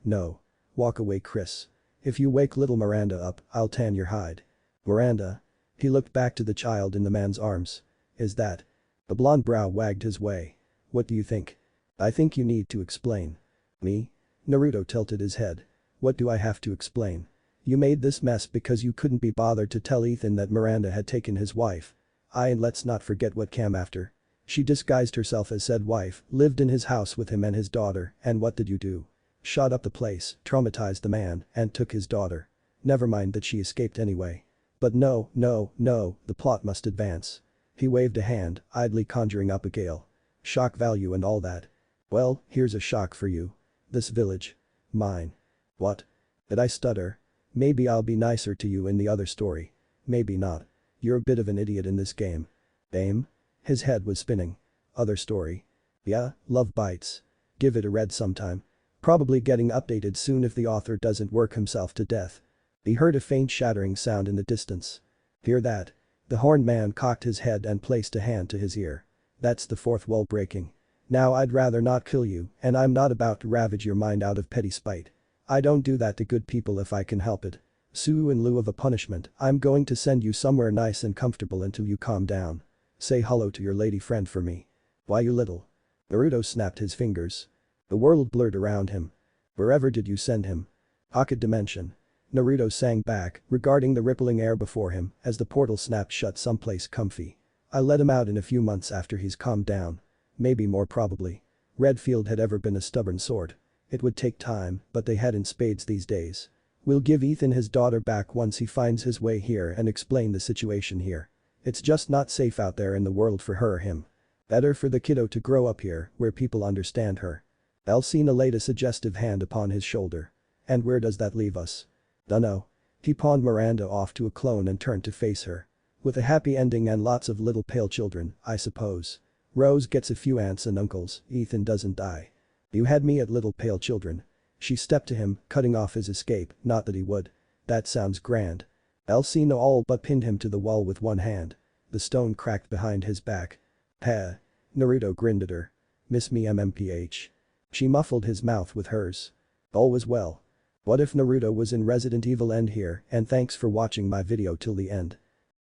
No. Walk away, Chris. If you wake little Miranda up, I'll tan your hide. Miranda? He looked back to the child in the man's arms. Is that? The blonde brow wagged his way. What do you think? I think you need to explain. Me? Naruto tilted his head. What do I have to explain? You made this mess because you couldn't be bothered to tell Ethan that Miranda had taken his wife. And let's not forget what came after. She disguised herself as said wife, lived in his house with him and his daughter, and what did you do? Shot up the place, traumatized the man, and took his daughter. Never mind that she escaped anyway. But no, the plot must advance. He waved a hand, idly conjuring up a gale. Shock value and all that. Well, here's a shock for you. This village. Mine. What? Did I stutter? Maybe I'll be nicer to you in the other story. Maybe not. You're a bit of an idiot in this game. Aim? His head was spinning. Other story. Yeah, love bites. Give it a read sometime. Probably getting updated soon if the author doesn't work himself to death. He heard a faint shattering sound in the distance. Hear that? The horned man cocked his head and placed a hand to his ear. That's the fourth wall breaking. Now I'd rather not kill you, and I'm not about to ravage your mind out of petty spite. I don't do that to good people if I can help it. So in lieu of a punishment, I'm going to send you somewhere nice and comfortable until you calm down. Say hello to your lady friend for me. Why you little? Naruto snapped his fingers. The world blurred around him. Wherever did you send him? Pocket dimension. Naruto sang back, regarding the rippling air before him as the portal snapped shut someplace comfy. I let him out in a few months after he's calmed down. Maybe more probably. Redfield had ever been a stubborn sort. It would take time, but they had in spades these days. We'll give Ethan his daughter back once he finds his way here and explain the situation here. It's just not safe out there in the world for her or him. Better for the kiddo to grow up here, where people understand her. Alcina laid a suggestive hand upon his shoulder. And where does that leave us? Dunno. He pawned Miranda off to a clone and turned to face her. With a happy ending and lots of little pale children, I suppose. Rose gets a few aunts and uncles, Ethan doesn't die. You had me at little pale children. She stepped to him, cutting off his escape, not that he would. That sounds grand. Alcina all but pinned him to the wall with one hand. The stone cracked behind his back. Naruto grinned at her. Miss me MMPH. She muffled his mouth with hers. All was well. What if Naruto was in Resident Evil? End here and thanks for watching my video till the end.